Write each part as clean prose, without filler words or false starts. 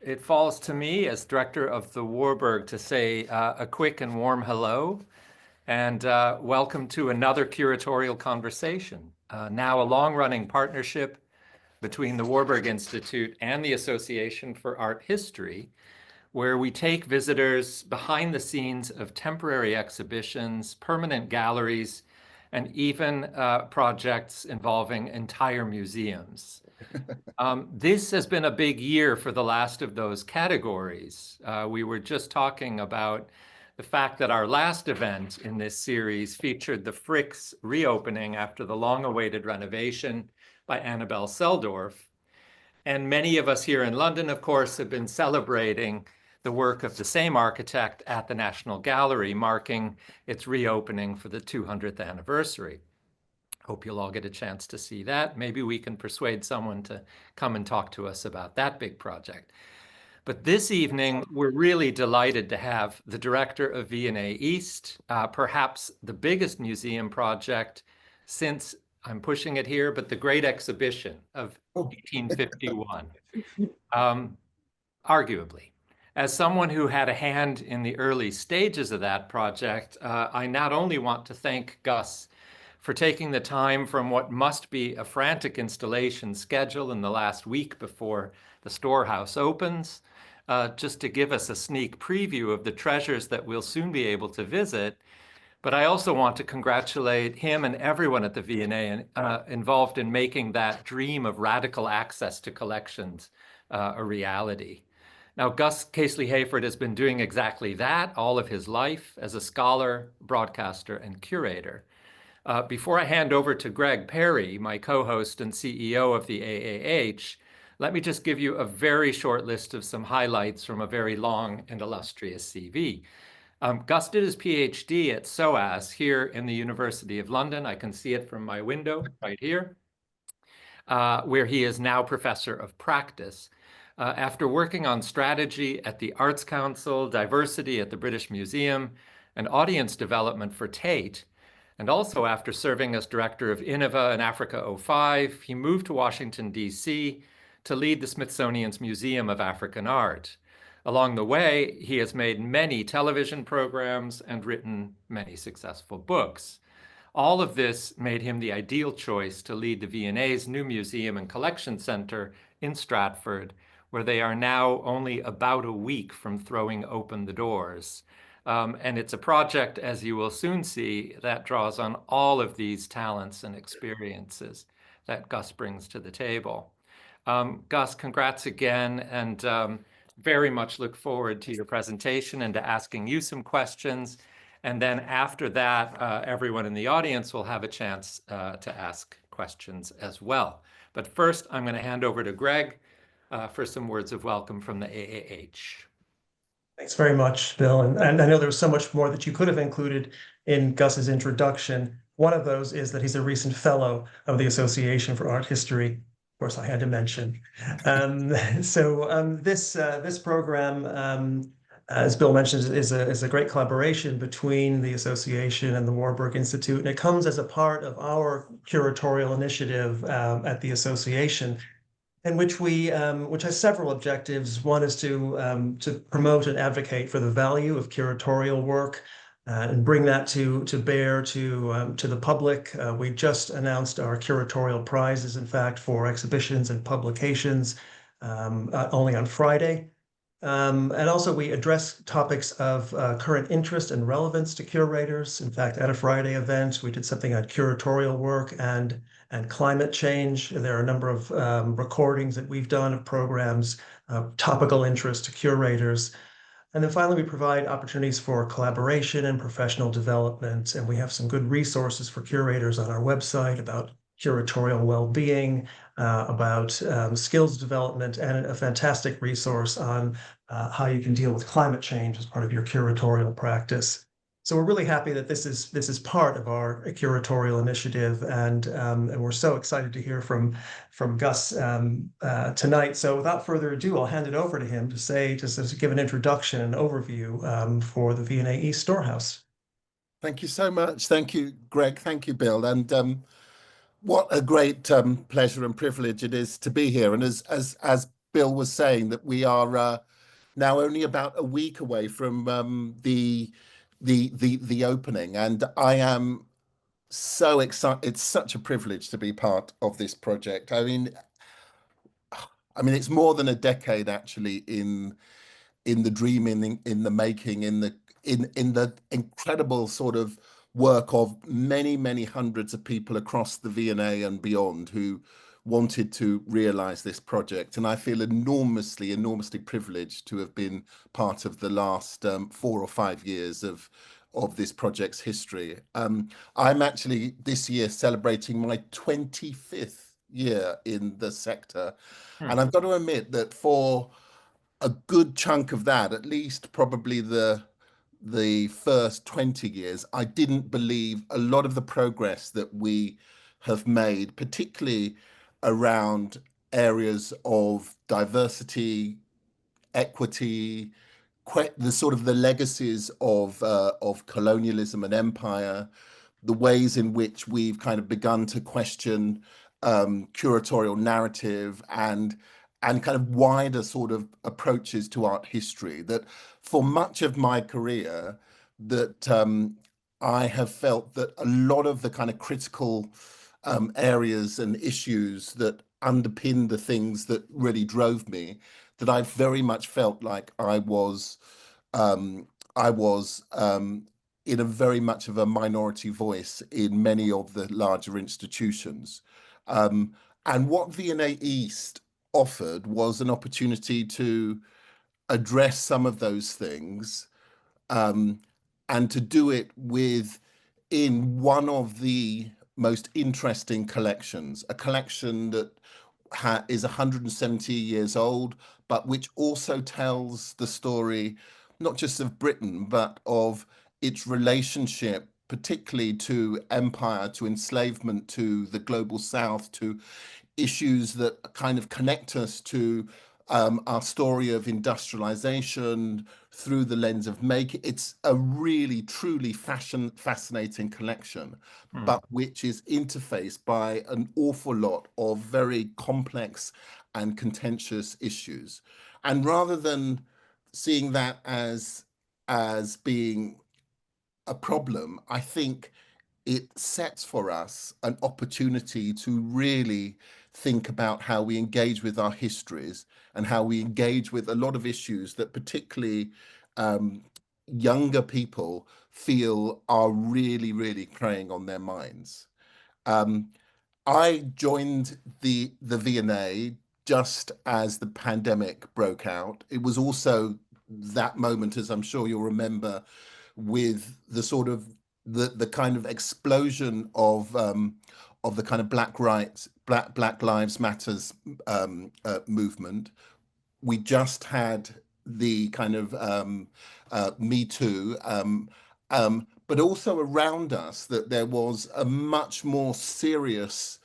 it falls to me as director of the Warburg to say a quick and warm hello and welcome to another curatorial conversation. Now a long-running partnership between the Warburg Institute and the Association for Art History, where we take visitors behind the scenes of temporary exhibitions, permanent galleries, and even projects involving entire museums. This has been a big year for the last of those categories. We were just talking about the fact that our last event in this series featured the Frick's reopening after the long-awaited renovation by Annabelle Seldorf. And many of us here in London, of course, have been celebrating the work of the same architect at the National Gallery, marking its reopening for the 200th anniversary. Hope you'll all get a chance to see that. Maybe we can persuade someone to come and talk to us about that big project. But this evening, we're really delighted to have the director of V&A East, perhaps the biggest museum project since, I'm pushing it here, but the Great Exhibition of 1851, arguably. As someone who had a hand in the early stages of that project, I not only want to thank Gus for taking the time from what must be a frantic installation schedule in the last week before the storehouse opens, just to give us a sneak preview of the treasures that we'll soon be able to visit. But I also want to congratulate him and everyone at the V&A involved in making that dream of radical access to collections a reality. Now, Gus Casely-Hayford has been doing exactly that all of his life as a scholar, broadcaster, and curator. Before I hand over to Greg Perry, my co-host and CEO of the AAH, let me just give you a very short list of some highlights from a very long and illustrious CV. Gus did his PhD at SOAS here in the University of London. I can see it from my window right here, where he is now professor of practice. After working on strategy at the Arts Council, diversity at the British Museum, and audience development for Tate, and also after serving as director of Innova in Africa 05, he moved to Washington, D.C. to lead the Smithsonian's Museum of African Art. Along the way, he has made many television programs and written many successful books. All of this made him the ideal choice to lead the V&A's new museum and collection center in Stratford, where they are now only about a week from throwing open the doors. And it's a project, as you will soon see, that draws on all of these talents and experiences that Gus brings to the table. Gus, congrats again, and very much look forward to your presentation and to asking you some questions. And then after that, everyone in the audience will have a chance to ask questions as well. But first, I'm going to hand over to Greg for some words of welcome from the AAH. Thanks very much, Bill. And I know there was so much more that you could have included in Gus's introduction. One of those is that he's a recent fellow of the Association for Art History. Of course, I had to mention. This program, as Bill mentioned, is a great collaboration between the association and the Warburg Institute, and it comes as a part of our curatorial initiative at the association, in which which has several objectives. One is to promote and advocate for the value of curatorial work and bring that to bear to the public. We just announced our curatorial prizes, in fact, for exhibitions and publications only on Friday. And also we address topics of current interest and relevance to curators. In fact, at a Friday event, we did something on curatorial work and climate change. There are a number of recordings that we've done of programs of topical interest to curators. And then finally, we provide opportunities for collaboration and professional development. And we have some good resources for curators on our website about curatorial well-being, about skills development, and a fantastic resource on how you can deal with climate change as part of your curatorial practice. So we're really happy that this is part of our curatorial initiative, and we're so excited to hear from Gus tonight. So without further ado, I'll hand it over to him to give an introduction and overview for the V&A East Storehouse. Thank you so much. Thank you, Greg. Thank you, Bill. And what a great pleasure and privilege it is to be here. And as Bill was saying, that we are now only about a week away from the opening, and I am so excited. It's such a privilege to be part of this project. I mean, it's more than a decade actually in the dreaming, in the making, in the incredible sort of work of many hundreds of people across the V&A and beyond who wanted to realize this project. And I feel enormously privileged to have been part of the last 4 or 5 years of this project's history. I'm actually this year celebrating my 25th year in the sector. And I've got to admit that for a good chunk of that, at least probably the first 20 years, I didn't believe a lot of the progress that we have made, particularly around areas of diversity, equity, the sort of the legacies of colonialism and empire, the ways in which we've kind of begun to question curatorial narrative and kind of wider sort of approaches to art history. That for much of my career, that I have felt that a lot of the kind of critical areas and issues that underpin the things that really drove me, that I very much felt like um, I was in a very much of a minority voice in many of the larger institutions. Um, and what V&A East offered was an opportunity to address some of those things, um, and to do it in one of the most interesting collections, a collection that is 170 years old, but which also tells the story not just of Britain, but of its relationship, particularly to empire, to enslavement, to the global South, to issues that kind of connect us to our story of industrialization through the lens of making. It's a really, truly fascinating collection, but which is interfaced by an awful lot of very complex and contentious issues. And rather than seeing that as being a problem, I think it sets for us an opportunity to really think about how we engage with our histories and how we engage with a lot of issues that particularly um, younger people feel are really preying on their minds. Um, I joined the V&A just as the pandemic broke out. It was also that moment, as I'm sure you'll remember, with the sort of the kind of explosion of the kind of Black Lives Matters movement. We just had the kind of Me Too, but also around us that there was a much more serious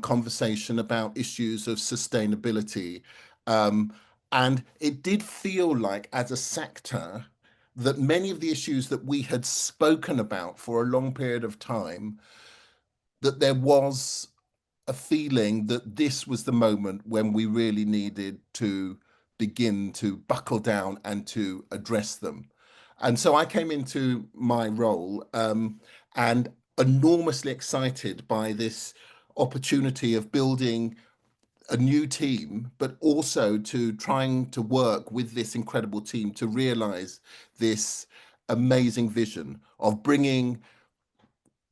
conversation about issues of sustainability. Um, and it did feel like, as a sector, that many of the issues that we had spoken about for a long period of time, that there was a feeling that this was the moment when we really needed to begin to buckle down and to address them. And so I came into my role and enormously excited by this opportunity of building a new team, but also to trying to work with this incredible team to realize this amazing vision of bringing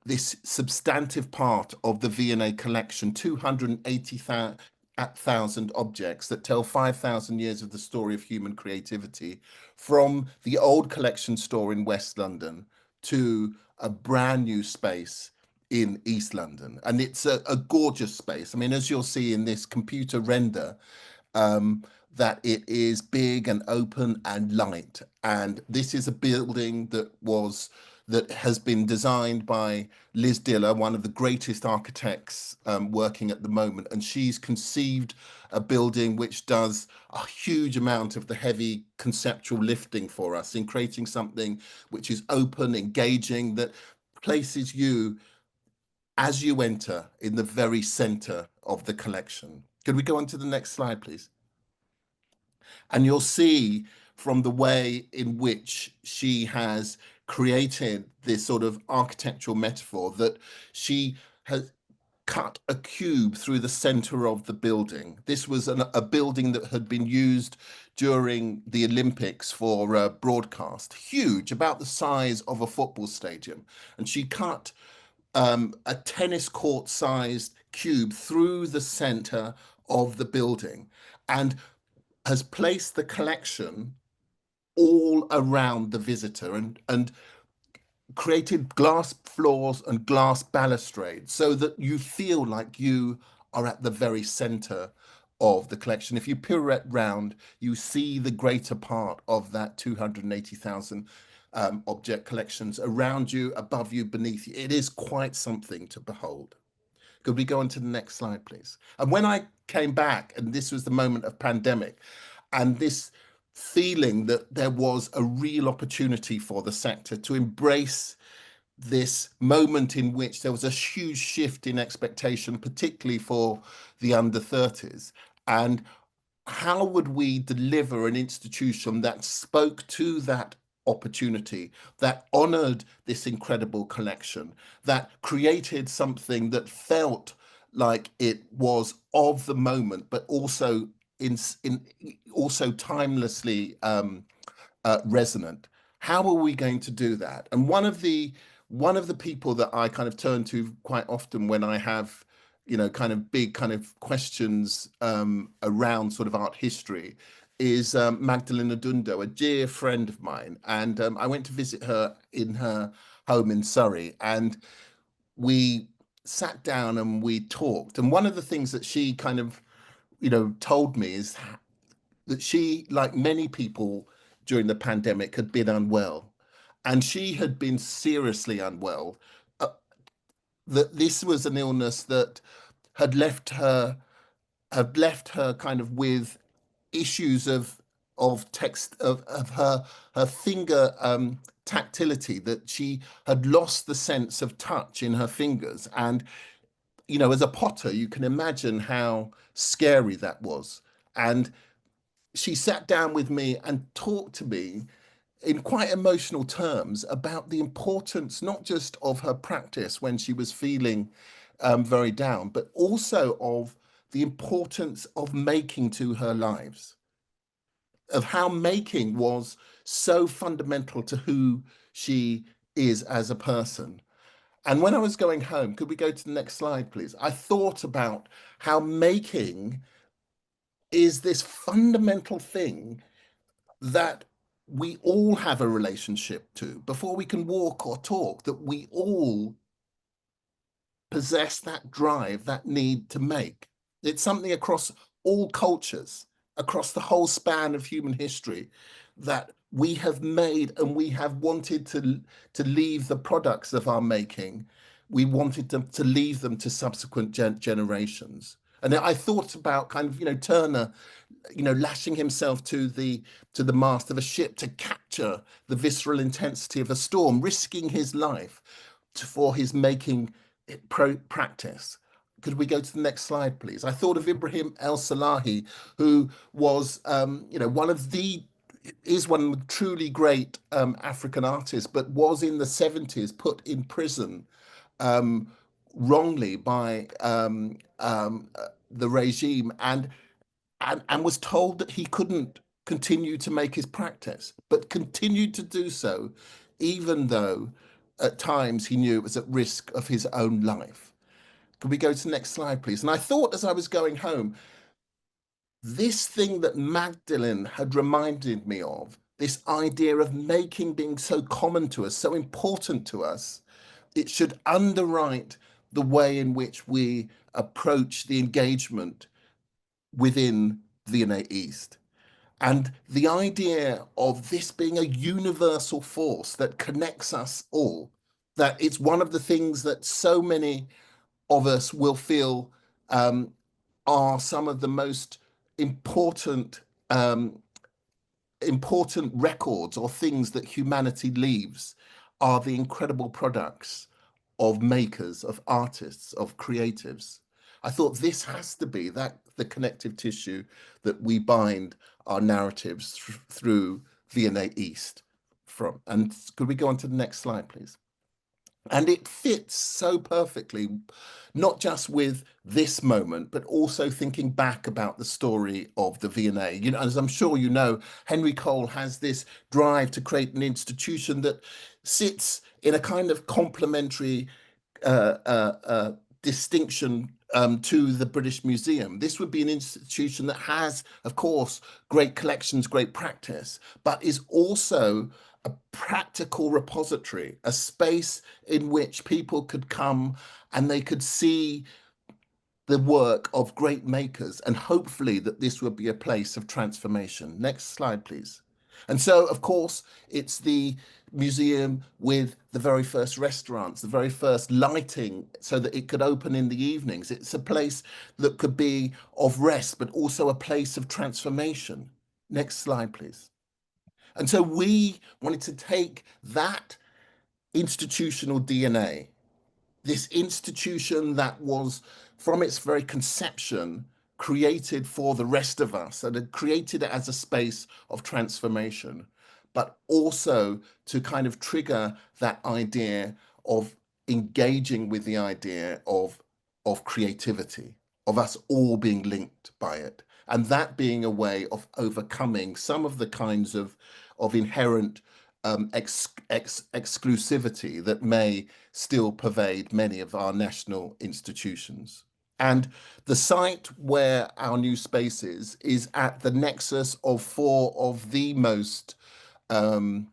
this substantive part of the V&A collection, 280,000 objects that tell 5,000 years of the story of human creativity, from the old collection store in West London to a brand new space in East London. And it's a gorgeous space. I mean, as you'll see in this computer render, that it is big and open and light. And this is a building that has been designed by Liz Diller, one of the greatest architects working at the moment. And she's conceived a building which does a huge amount of the heavy conceptual lifting for us in creating something which is open, engaging, that places you as you enter in the very center of the collection. Could we go on to the next slide, please? And you'll see from the way in which she has created this sort of architectural metaphor that she has cut a cube through the center of the building. This was a building that had been used during the Olympics for broadcast, huge, about the size of a football stadium. And she cut a tennis court sized cube through the center of the building and has placed the collection all around the visitor and created glass floors and glass balustrades so that you feel like you are at the very center of the collection. If you pirouette round, you see the greater part of that 280,000 object collections around you, above you, beneath you. It is quite something to behold. Could we go on to the next slide, please? And when I came back, and this was the moment of pandemic, and this feeling that there was a real opportunity for the sector to embrace this moment in which there was a huge shift in expectation, particularly for the under 30s. And how would we deliver an institution that spoke to that opportunity, that honored this incredible collection, that created something that felt like it was of the moment, but also also timelessly resonant? How are we going to do that? And one of the people that I kind of turn to quite often when I have, you know, kind of big kind of questions around sort of art history is Magdalena Dundo, a dear friend of mine. And I went to visit her in her home in Surrey, and we sat down and we talked. And one of the things that she kind of, you know, told me is that she, like many people during the pandemic, had been unwell. And she had been seriously unwell. That this was an illness that had left her kind of with issues of text of her finger tactility, that she had lost the sense of touch in her fingers. And you know, as a potter, you can imagine how scary that was. And she sat down with me and talked to me in quite emotional terms about the importance not just of her practice when she was feeling very down, but also of the importance of making to her lives, of how making was so fundamental to who she is as a person. And when I was going home, could we go to the next slide, please? I thought about how making is this fundamental thing that we all have a relationship to before we can walk or talk, that we all possess that drive, that need to make. It's something across all cultures, across the whole span of human history, that we have made, and we have wanted to leave the products of our making. We wanted to leave them to subsequent generations. And I thought about kind of, you know, Turner, you know, lashing himself to the mast of a ship to capture the visceral intensity of a storm, risking his life for his making practice. Could we go to the next slide, please? I thought of Ibrahim El-Salahi, who was, you know, one of the truly great African artists, but was in the 70s put in prison wrongly by the regime, and was told that he couldn't continue to make his practice, but continued to do so, even though at times he knew it was at risk of his own life. Could we go to the next slide, please? And I thought as I was going home, this thing that Magdalene had reminded me of, this idea of making being so common to us, so important to us, it should underwrite the way in which we approach the engagement within V&A East. And the idea of this being a universal force that connects us all, that it's one of the things that so many of us will feel are some of the most important important records or things that humanity leaves, are the incredible products of makers, of artists, of creatives. I thought this has to be the connective tissue that we bind our narratives through V&A East. And could we go on to the next slide, please? And it fits so perfectly, not just with this moment, but also thinking back about the story of the V&A. You know, as I'm sure you know, Henry Cole has this drive to create an institution that sits in a kind of complementary distinction to the British Museum. This would be an institution that has, of course, great collections, great practice, but is also a practical repository, a space in which people could come and they could see the work of great makers, and hopefully that this would be a place of transformation. Next slide, please. And so, of course, it's the museum with the very first restaurants, the very first lighting so that it could open in the evenings. It's a place that could be of rest, but also a place of transformation. Next slide, please. And so we wanted to take that institutional DNA, this institution that was from its very conception created for the rest of us, and had created it as a space of transformation, but also to kind of trigger that idea of engaging with the idea of creativity, of us all being linked by it, and that being a way of overcoming some of the kinds of inherent exclusivity that may still pervade many of our national institutions. And the site where our new space is at the nexus of four of the most kind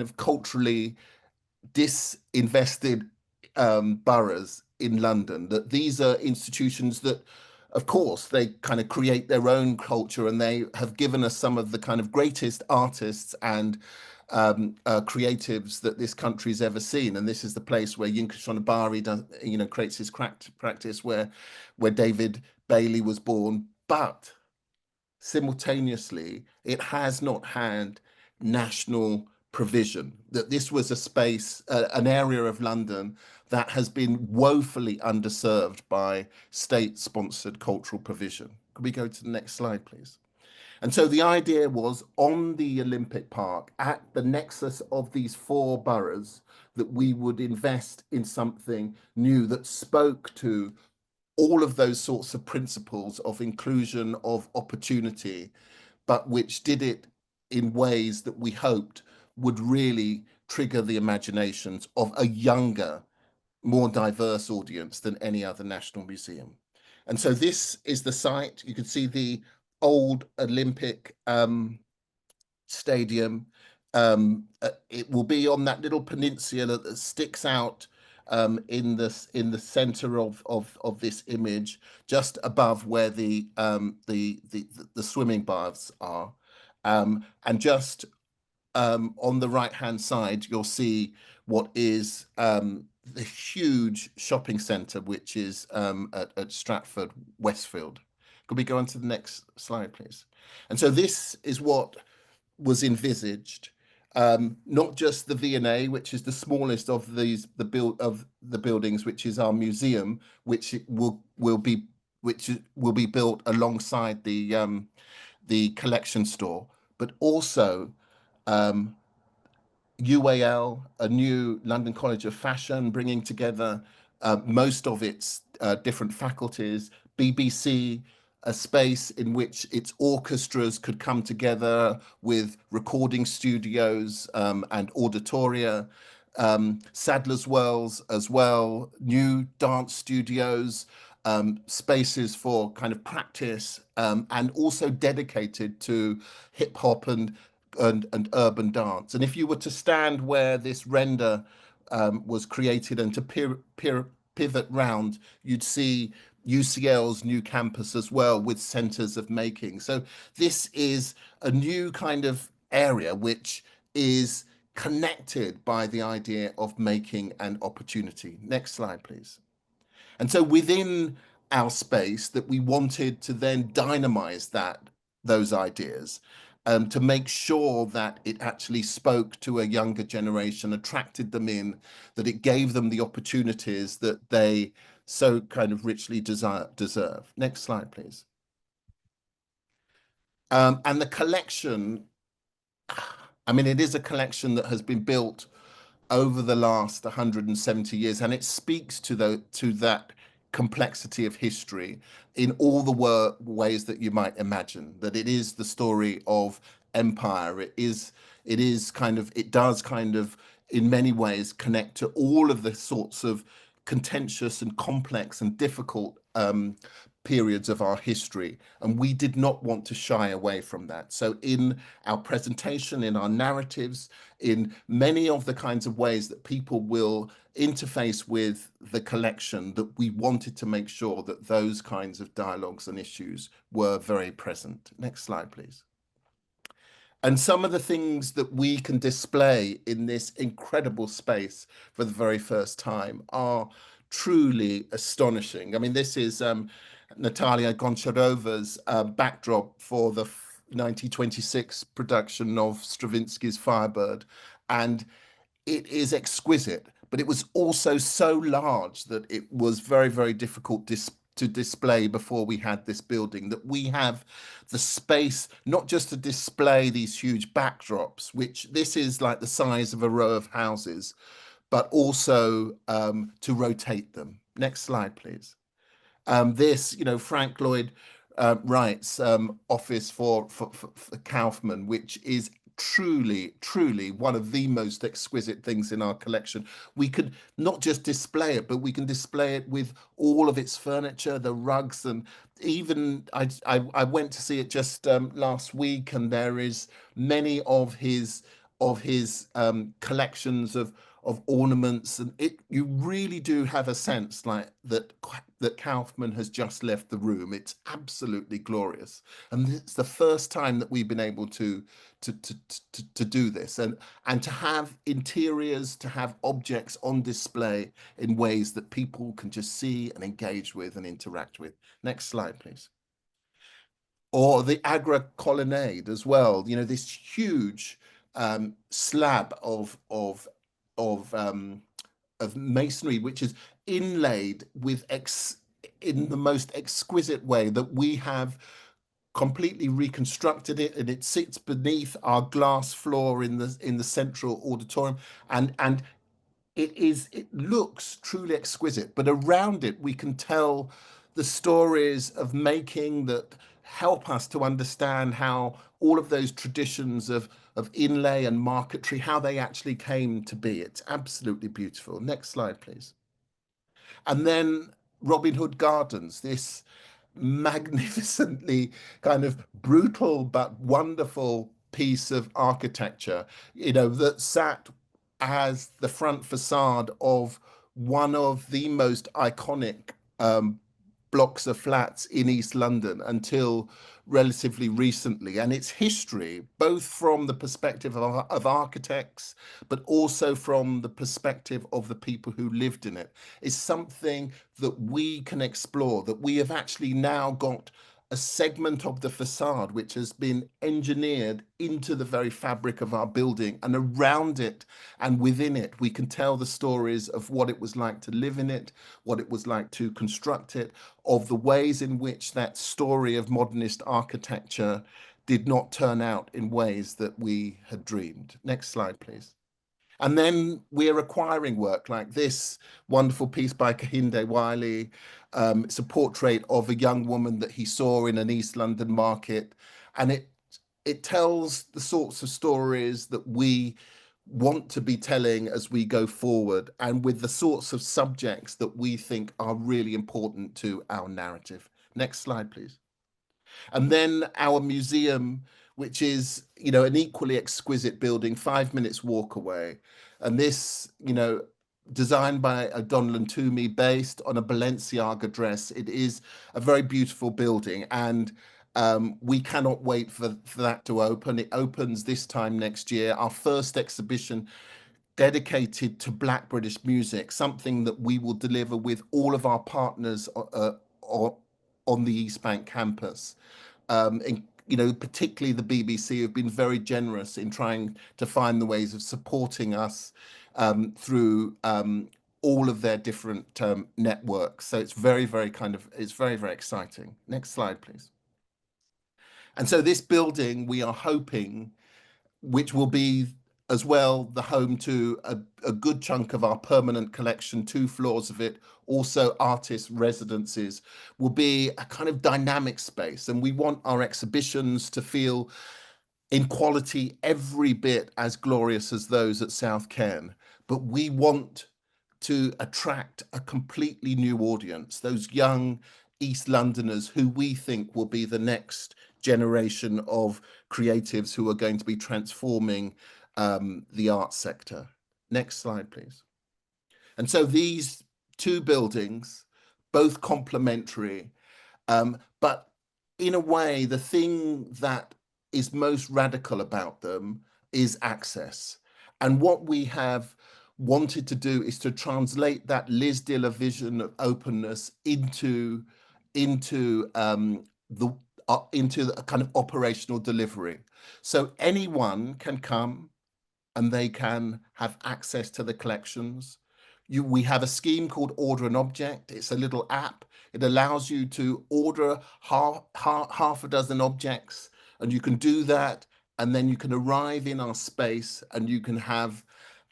of culturally disinvested boroughs in London. That these are institutions that, of course, they kind of create their own culture, and they have given us some of the kind of greatest artists and creatives that this country's ever seen. And this is the place where Yinka Shonibari does, you know, creates his practice, where David Bailey was born. But simultaneously, it has not had national provision, that this was a space, an area of London that has been woefully underserved by state-sponsored cultural provision. Could we go to the next slide, please? And so the idea was, on the Olympic Park, at the nexus of these four boroughs, that we would invest in something new that spoke to all of those sorts of principles of inclusion, of opportunity, but which did it in ways that we hoped would really trigger the imaginations of a younger, more diverse audience than any other national museum. And so this is the site. You can see the old Olympic stadium. It will be on that little peninsula that sticks out in the center of this image, just above where the swimming baths are, and just on the right hand side you'll see what is the huge shopping centre, which is at Stratford Westfield. Could we go on to the next slide, please? And so this is what was envisaged. Not just the V&A, which is the smallest of the buildings, which is our museum, which will be built alongside the collection store, but also UAL, a new London College of Fashion, bringing together most of its different faculties, BBC, a space in which its orchestras could come together with recording studios and auditoria, Sadler's Wells as well, new dance studios, spaces for kind of practice, and also dedicated to hip hop and urban dance. And if you were to stand where this render was created and to pivot round, you'd see UCL's new campus as well, with centers of making. So this is a new kind of area which is connected by the idea of making and opportunity. Next slide, please. And so within our space, that we wanted to then dynamize those ideas, to make sure that it actually spoke to a younger generation, attracted them in, that it gave them the opportunities that they so kind of richly deserve. Next slide, please. And the collection, I mean, it is a collection that has been built over the last 170 years, and it speaks to that complexity of history in all the ways that you might imagine. That it is the story of empire. It does kind of in many ways connect to all of the sorts of contentious and complex and difficult periods of our history, and we did not want to shy away from that. So in our presentation, in our narratives, in many of the kinds of ways that people will interface with the collection, that we wanted to make sure that those kinds of dialogues and issues were very present. Next slide, please. And some of the things that we can display in this incredible space for the very first time are truly astonishing. I mean, this is Natalia Goncharova's backdrop for the 1926 production of Stravinsky's Firebird. And it is exquisite, but it was also so large that it was very, very difficult to display before we had this building, that we have the space not just to display these huge backdrops, which this is like the size of a row of houses, but also to rotate them. Next slide, please. This, Frank Lloyd Wright's office for Kaufman, which is truly, truly one of the most exquisite things in our collection. We could not just display it, but we can display it with all of its furniture, the rugs, and even I went to see it just last week, and there is many of his collections of ornaments, and you really do have a sense like that Kaufman has just left the room. It's absolutely glorious, and it's the first time that we've been able to do this, and to have interiors, to have objects on display in ways that people can just see and engage with and interact with. Next slide, please. Or the Agra colonnade as well. This huge slab of masonry, which is inlaid with in the most exquisite way, that we have completely reconstructed it, and it sits beneath our glass floor in the central auditorium, and it looks truly exquisite, but around it we can tell the stories of making that help us to understand how all of those traditions of inlay and marquetry, how they actually came to be. It's absolutely beautiful. Next slide, please. And then Robin Hood Gardens, this magnificently kind of brutal but wonderful piece of architecture, that sat as the front facade of one of the most iconic blocks of flats in East London until relatively recently. And its history, both from the perspective of architects, but also from the perspective of the people who lived in it, is something that we can explore, that we have actually now got a segment of the facade which has been engineered into the very fabric of our building, and around it and within it we can tell the stories of what it was like to live in it, what it was like to construct it, of the ways in which that story of modernist architecture did not turn out in ways that we had dreamed. Next slide, please. And then we're acquiring work like this wonderful piece by Kehinde Wiley. It's a portrait of a young woman that he saw in an East London market. And it tells the sorts of stories that we want to be telling as we go forward, and with the sorts of subjects that we think are really important to our narrative. Next slide, please. And then our museum, which is, an equally exquisite building, 5 minutes walk away. And this, designed by Donald Toomey, based on a Balenciaga dress. It is a very beautiful building, and we cannot wait for that to open. It opens this time next year, our first exhibition dedicated to Black British music, something that we will deliver with all of our partners on the East Bank campus. And, particularly the BBC have been very generous in trying to find the ways of supporting us through all of their different networks. So it's very, very exciting. Next slide, please. And so this building, we are hoping, which will be as well the home to a good chunk of our permanent collection, 2 floors of it, also artist residences, will be a kind of dynamic space. And we want our exhibitions to feel in quality every bit as glorious as those at South Cairn. But we want to attract a completely new audience, those young East Londoners who we think will be the next generation of creatives who are going to be transforming the arts sector. Next slide, please. And so these 2 buildings, both complementary, but in a way, the thing that is most radical about them is access. And what we have wanted to do is to translate that Liz Diller vision of openness into the into a kind of operational delivery. So anyone can come and they can have access to the collections. We have a scheme called Order an Object. It's a little app. It allows you to order half a dozen objects, and you can do that, and then you can arrive in our space and you can have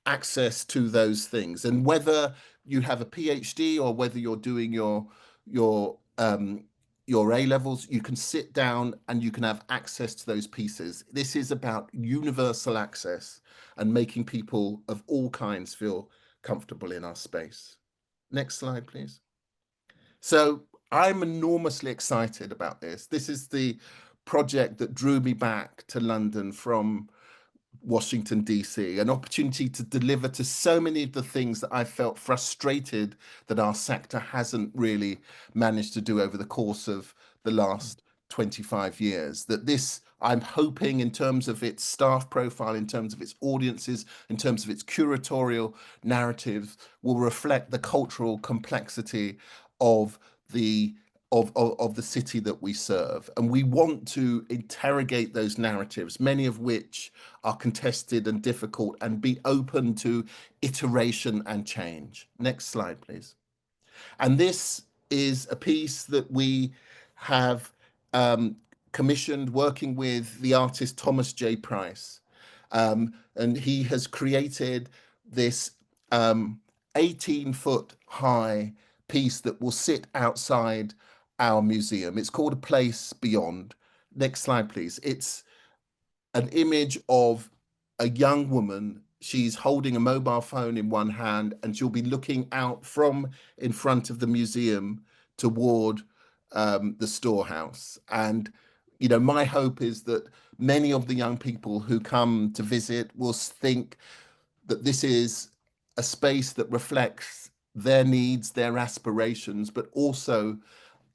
access to those things. And whether you have a PhD or whether you're doing your A levels, you can sit down and you can have access to those pieces. This is about universal access and making people of all kinds feel comfortable in our space. Next slide, please. So I'm enormously excited about this. This is the project that drew me back to London from Washington, D.C., an opportunity to deliver to so many of the things that I felt frustrated that our sector hasn't really managed to do over the course of the last 25 years. That this, I'm hoping, in terms of its staff profile, in terms of its audiences, in terms of its curatorial narrative, will reflect the cultural complexity of the city that we serve. And we want to interrogate those narratives, many of which are contested and difficult, and be open to iteration and change. Next slide, please. And this is a piece that we have commissioned working with the artist Thomas J. Price. And he has created this 18-foot high piece that will sit outside our museum. It's called A Place Beyond. Next slide, please. It's an image of a young woman. She's holding a mobile phone in one hand, and she'll be looking out from in front of the museum toward the storehouse. And, you know, my hope is that many of the young people who come to visit will think that this is a space that reflects their needs, their aspirations, but also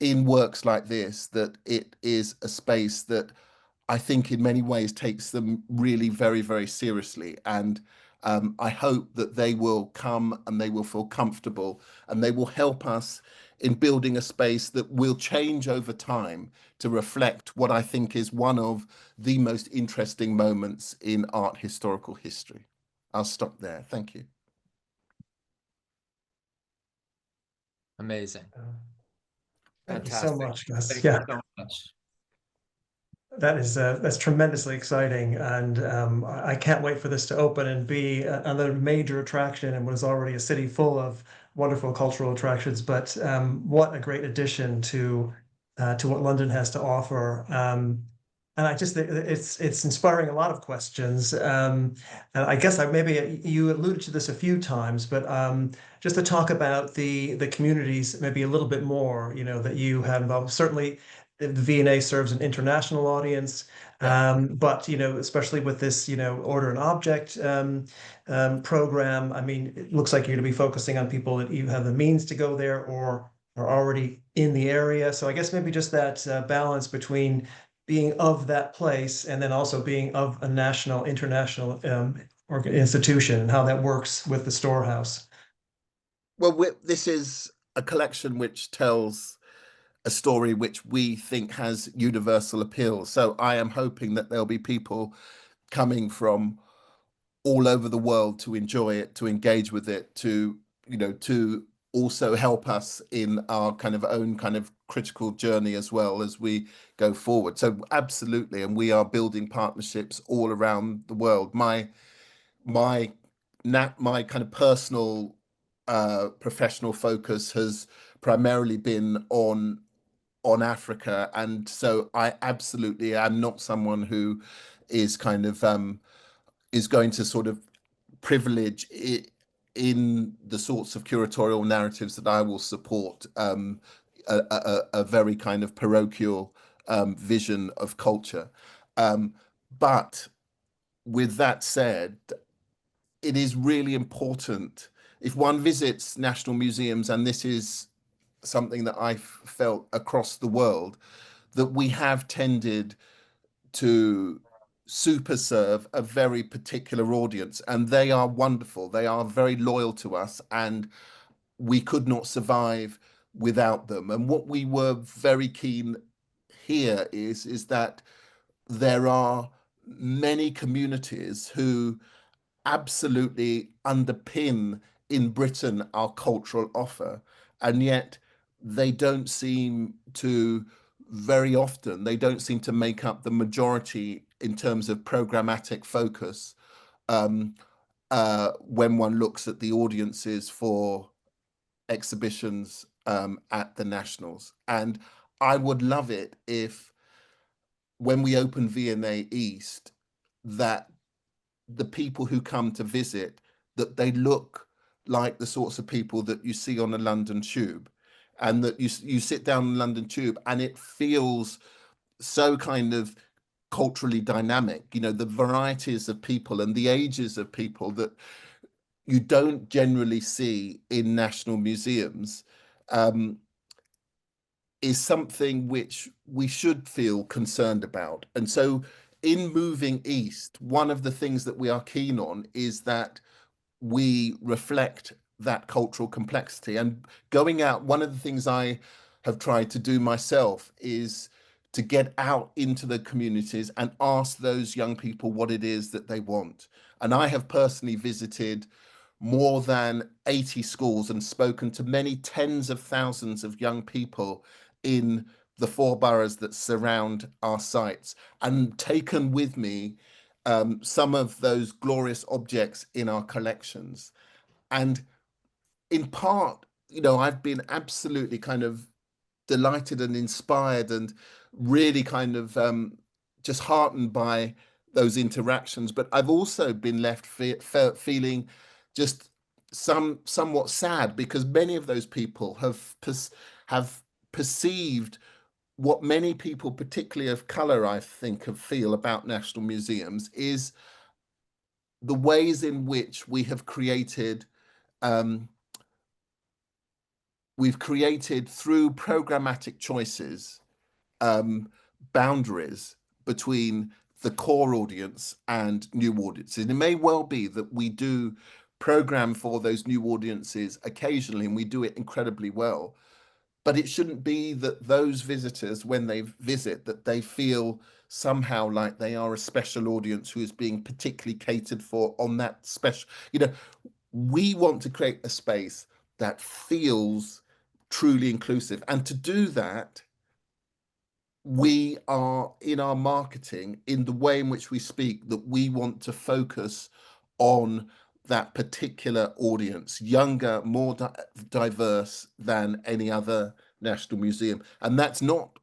in works like this, that it is a space that I think in many ways takes them really very, very seriously. And I hope that they will come and they will feel comfortable, and they will help us in building a space that will change over time to reflect what I think is one of the most interesting moments in art historical history. I'll stop there. Thank you. Amazing. Thank you Fantastic. so much, Gus. Thank Yeah. you so much. That's tremendously exciting, and I can't wait for this to open and be another major attraction in what is already a city full of wonderful cultural attractions. But what a great addition to what London has to offer. And I just think it's inspiring a lot of questions. And I guess maybe you alluded to this a few times, but just to talk about the communities maybe a little bit more, you know, that you have involved. Certainly, the V&A serves an international audience, but you know, especially with this, you know, Order an Object program. I mean, it looks like you're going to be focusing on people that you have the means to go there or are already in the area. So I guess maybe just that balance between being of that place and then also being of a national, international institution, and how that works with the storehouse. Well, this is a collection which tells a story which we think has universal appeal. So I am hoping that there'll be people coming from all over the world to enjoy it, to engage with it, to, you know, to also help us in our kind of own kind of critical journey as well as we go forward. So absolutely, and we are building partnerships all around the world. My my kind of personal professional focus has primarily been on Africa, and so I absolutely am not someone who is kind of is going to sort of privilege it in the sorts of curatorial narratives that I will support a very kind of parochial vision of culture. But with that said, it is really important if one visits national museums, and this is something that I've felt across the world, that we have tended to super serve a very particular audience, and they are wonderful. They are very loyal to us, and we could not survive without them. And what we were very keen here is that there are many communities who absolutely underpin in Britain our cultural offer, and yet they don't seem to, very often, they don't seem to make up the majority in terms of programmatic focus um, when one looks at the audiences for exhibitions at the Nationals. And I would love it if, when we open V&A East, that the people who come to visit, that they look like the sorts of people that you see on a London tube, and that you sit down in London tube and it feels so kind of culturally dynamic, you know, the varieties of people and the ages of people that you don't generally see in national museums, um, is something which we should feel concerned about. And so in moving east, one of the things that we are keen on is that we reflect that cultural complexity. And going out, one of the things I have tried to do myself is to get out into the communities and ask those young people what it is that they want. And I have personally visited more than 80 schools and spoken to many tens of thousands of young people in the 4 boroughs that surround our sites, and taken with me some of those glorious objects in our collections. And in part, you know, I've been absolutely kind of delighted and inspired and really kind of just heartened by those interactions. But I've also been left feeling just somewhat sad, because many of those people have perceived what many people, particularly of color, I think, feel about national museums is the ways in which we have created um, we've created through programmatic choices um, boundaries between the core audience and new audiences. And it may well be that we do program for those new audiences occasionally, and we do it incredibly well. But it shouldn't be that those visitors, when they visit, that they feel somehow like they are a special audience who is being particularly catered for on that special, you know, we want to create a space that feels truly inclusive. And to do that, we are in our marketing, in the way in which we speak, that we want to focus on that particular audience, younger, more diverse than any other national museum. And that's not,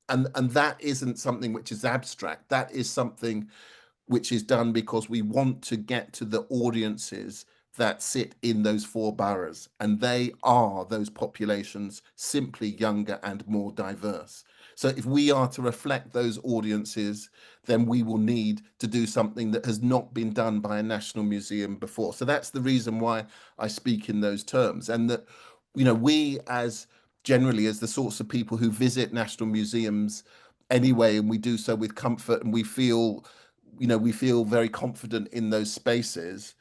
and that isn't something which is abstract. That is something which is done because we want to get to the audiences that sit in those 4 boroughs, and they are those populations, simply younger and more diverse. So if we are to reflect those audiences, then we will need to do something that has not been done by a national museum before. So that's the reason why I speak in those terms. And that, you know, we as generally as the sorts of people who visit national museums anyway, and we do so with comfort, and we feel, you know, we feel very confident in those spaces.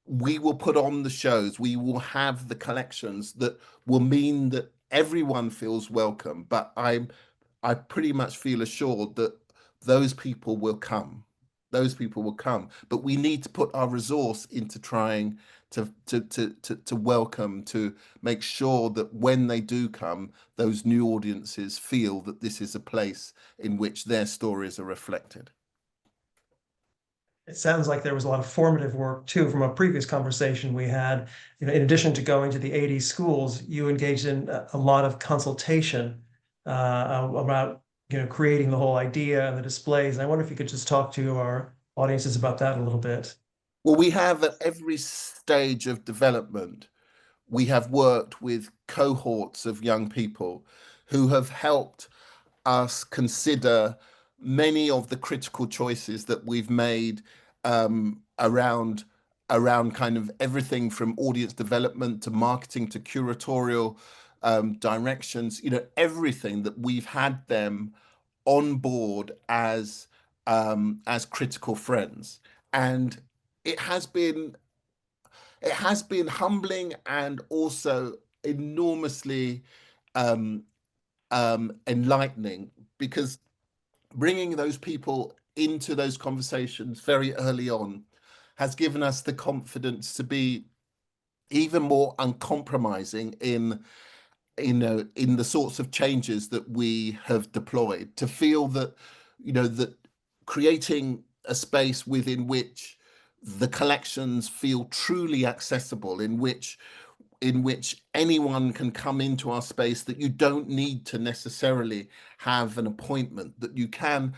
We will put on the shows, we will have the collections that will mean that everyone feels welcome. But I pretty much feel assured that those people will come. those people will come. But we need to put our resource into trying to welcome, to make sure that when they do come, those new audiences feel that this is a place in which their stories are reflected. It sounds like there was a lot of formative work too from a previous conversation we had. You know, in addition to going to the 80s schools, you engaged in a lot of consultation about, you know, creating the whole idea and the displays. And I wonder if you could just talk to our audiences about that a little bit. Well, we have at every stage of development, we have worked with cohorts of young people who have helped us consider many of the critical choices that we've made around kind of everything from audience development to marketing to curatorial directions, you know, everything that we've had them on board as critical friends. And it has been humbling and also enormously um, enlightening, because bringing those people into those conversations very early on has given us the confidence to be even more uncompromising in, you know, in the sorts of changes that we have deployed, to feel that, you know, that creating a space within which the collections feel truly accessible, in which anyone can come into our space, that you don't need to necessarily have an appointment, that you can,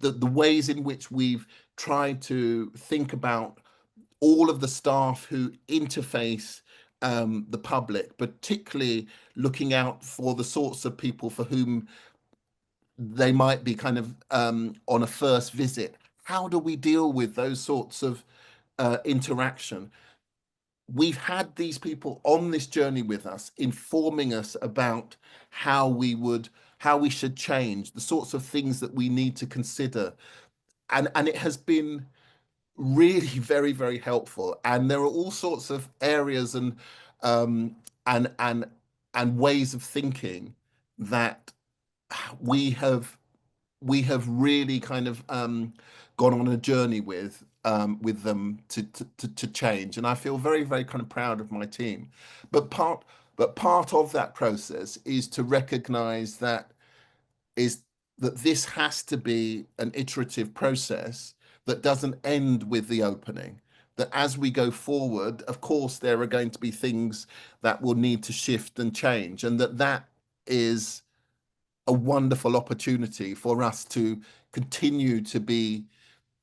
the ways in which we've tried to think about all of the staff who interface the public, particularly looking out for the sorts of people for whom they might be kind of on a first visit. How do we deal with those sorts of interaction? We've had these people on this journey with us, informing us about how we should change, the sorts of things that we need to consider. And it has been really very, very helpful. And there are all sorts of areas um, and and and ways of thinking that we have really kind of gone on a journey with them to change. And I feel very, very kind of proud of my team. But part of that process is to recognize is that this has to be an iterative process that doesn't end with the opening. That as we go forward, of course, there are going to be things that will need to shift and change, and that is a wonderful opportunity for us to continue to be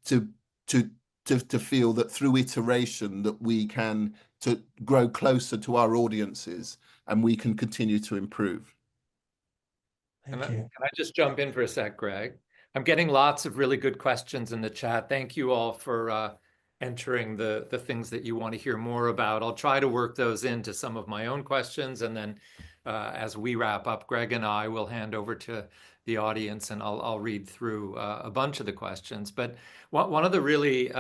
to to to feel that through iteration that we can to grow closer to our audiences, and we can continue to improve. Thank you. Can I just jump in for a sec, Greg? I'm getting lots of really good questions in the chat. Thank you all for entering the things that you want to hear more about. I'll try to work those into some of my own questions, and then as we wrap up, Greg and I will hand over to the audience, and I'll read through a bunch of the questions. But one of the really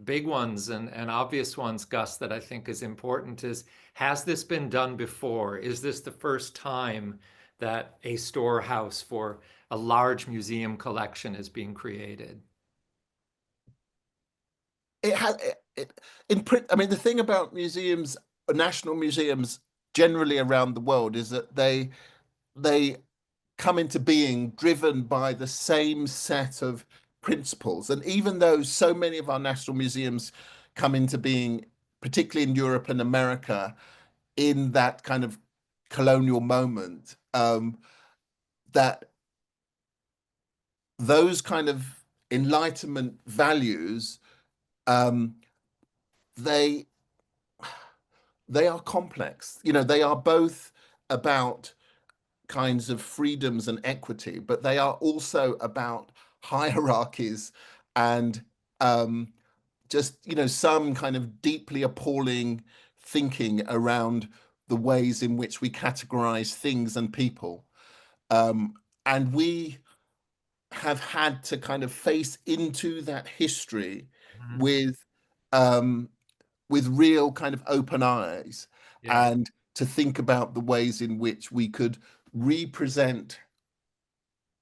big ones and obvious ones, Gus, that I think is important is, has this been done before? Is this the first time that a storehouse for a large museum collection is being created? It has in print. I mean, the thing about museums, national museums generally around the world, is that they come into being driven by the same set of principles. And even though so many of our national museums come into being, particularly in Europe and America, in that kind of colonial moment, that those kind of Enlightenment values, um, they they are complex. You know, they are both about kinds of freedoms and equity, but they are also about hierarchies and just, you know, some kind of deeply appalling thinking around the ways in which we categorize things and people. And we have had to kind of face into that history Mhm. with um, with real kind of open eyes, Yeah. and to think about the ways in which we could represent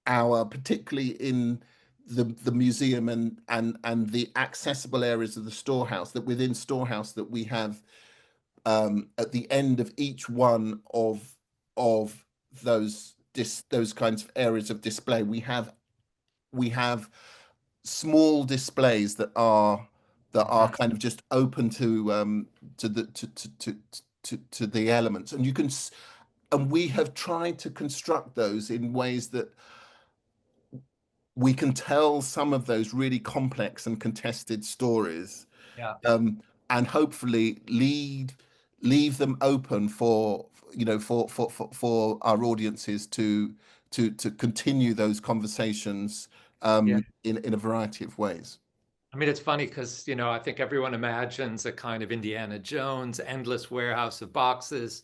particularly in the museum and the accessible areas of the storehouse, that within storehouse that we have at the end of each one of those kinds of areas of display, we have small displays that are kind of just open to the to the elements, and you can and we have tried to construct those in ways that we can tell some of those really complex and contested stories, Yeah. and hopefully leave them open for for our audiences to continue those conversations Yeah. in a variety of ways. I mean, it's funny because, I think everyone imagines a kind of Indiana Jones, endless warehouse of boxes.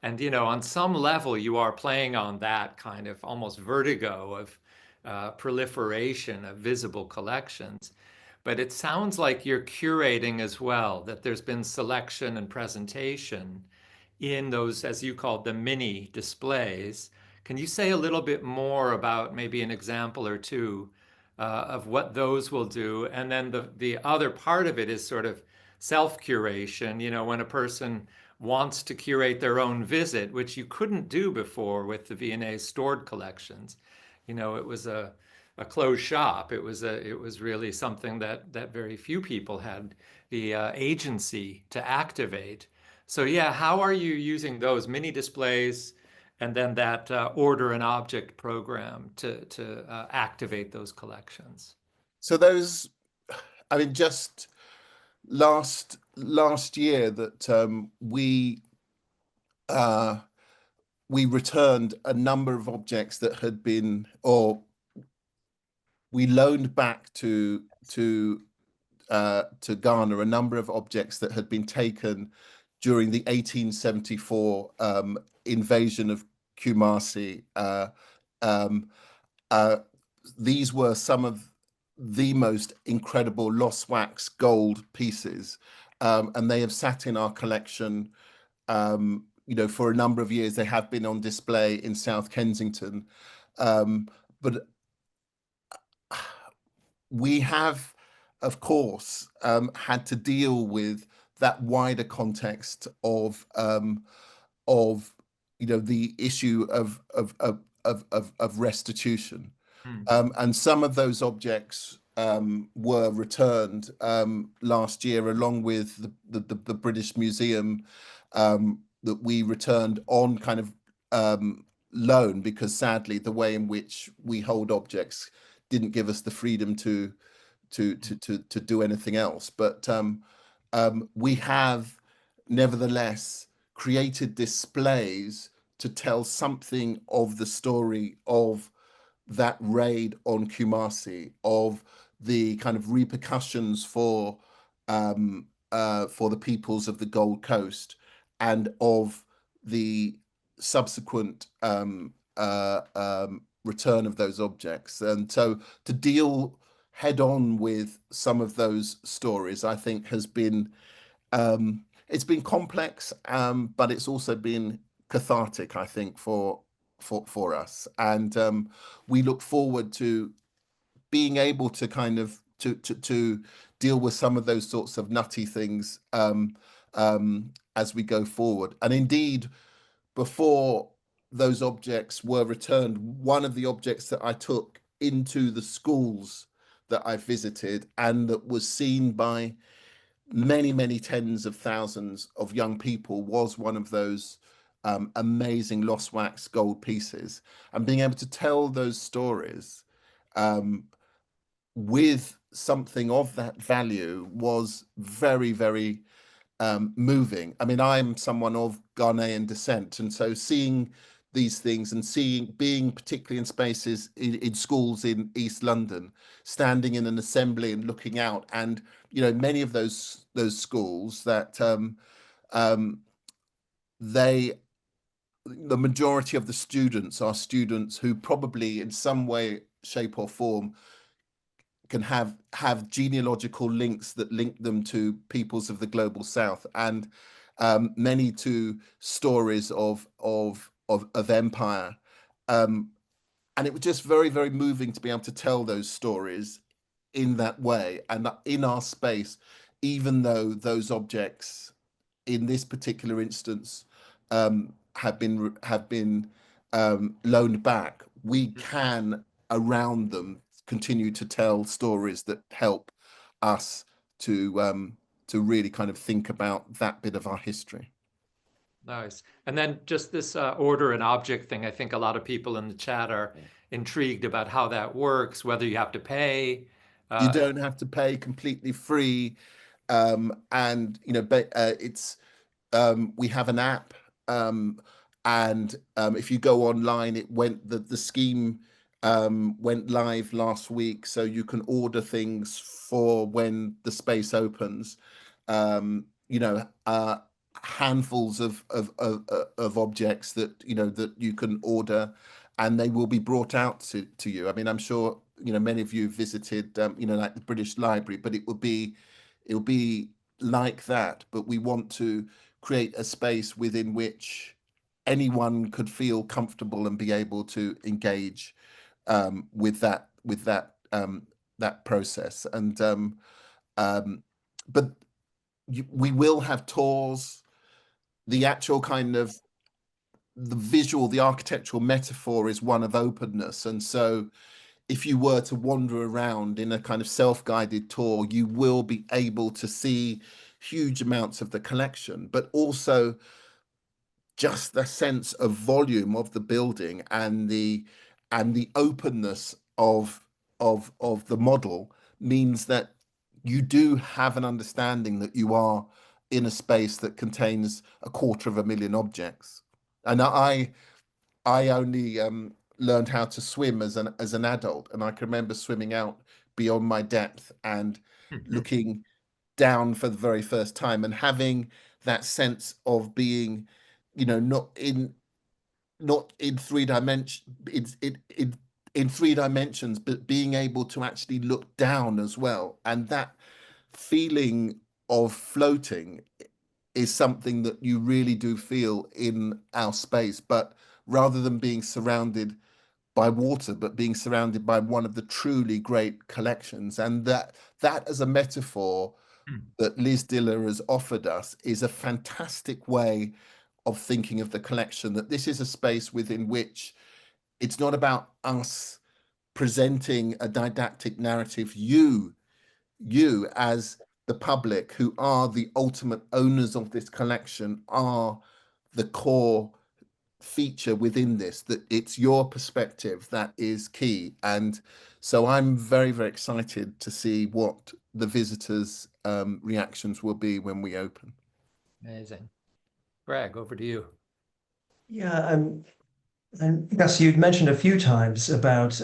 And, on some level, you are playing on that kind of almost vertigo of proliferation of visible collections. But it sounds like you're curating as well, that there's been selection and presentation in those, as you called them, mini displays. Can you say a little bit more about maybe an example or two of what those will do? And then the other part of it is sort of self-curation, when a person wants to curate their own visit, which you couldn't do before with the V&A stored collections. It was a closed shop. It was really something that very few people had the agency to activate. So yeah, how are you using those mini displays and then that order and object program to activate those collections? So those, I mean, just last year that uh, we returned a number of objects that had been, or we loaned back to Ghana a number of objects that had been taken during the 1874 invasion of Kumasi. Um, uh, these were some of the most incredible lost wax gold pieces, and they have sat in our collection, for a number of years. They have been on display in South Kensington, but we have, of course, had to deal with that wider context of the issue of restitution, Hmm. and some of those objects were returned last year, along with the British Museum, that we returned on kind of loan, because sadly the way in which we hold objects didn't give us the freedom to do anything else. But we have nevertheless created displays to tell something of the story of that raid on Kumasi, of the kind of repercussions for the peoples of the Gold Coast, and of the subsequent return of those objects. And so to deal head on with some of those stories, I think has been it's been complex, but it's also been cathartic, I think, for us. And we look forward to being able to kind of to deal with some of those sorts of nutty things as we go forward. And indeed, before those objects were returned, one of the objects that I took into the schools that I visited and that was seen by many tens of thousands of young people was one of those amazing lost wax gold pieces. And being able to tell those stories with something of that value was very moving. I mean, I'm someone of Ghanaian descent, and so seeing these things and being particularly in spaces in schools in East London, standing in an assembly and looking out, and many of those schools that they the majority of the students are students who probably in some way, shape or form can have genealogical links that link them to peoples of the global south, and many to stories of empire. and it was just very, very moving to be able to tell those stories in that way and in our space, even though those objects in this particular instance have been loaned back. We can around them continue to tell stories that help us to really kind of think about that bit of our history. Nice. And then just this order and object thing, I think a lot of people in the chat are intrigued about how that works, whether you have to pay. You don't have to pay, completely free. And you know, it's we have an app, and if you go online, the scheme went live last week, so you can order things for when the space opens. You know, handfuls of objects that that you can order, and they will be brought out to you. I mean, I'm sure many of you visited like the British Library, but it will be like that. But we want to create a space within which anyone could feel comfortable and be able to engage with that process. And but we will have tours. The actual kind of the architectural metaphor is one of openness, and so if you were to wander around in a kind of self-guided tour, you will be able to see huge amounts of the collection, but also just the sense of volume of the building and the openness of the model means that you do have an understanding that you are in a space that contains 250,000 objects. And I only learned how to swim as an adult, and I can remember swimming out beyond my depth and looking down for the very first time and having that sense of being, not in three dimensions, in three dimensions, but being able to actually look down as well. And that feeling of floating is something that you really do feel in our space, but rather than being surrounded by water, but being surrounded by one of the truly great collections. And that as a metaphor that Liz Diller has offered us is a fantastic way of thinking of the collection, that this is a space within which it's not about us presenting a didactic narrative. You as the public, who are the ultimate owners of this collection, are the core feature within this, that it's your perspective that is key. And so I'm very, very excited to see what the visitors' reactions will be when we open. Amazing. Greg, over to you. Yeah, and Gus, you'd mentioned a few times about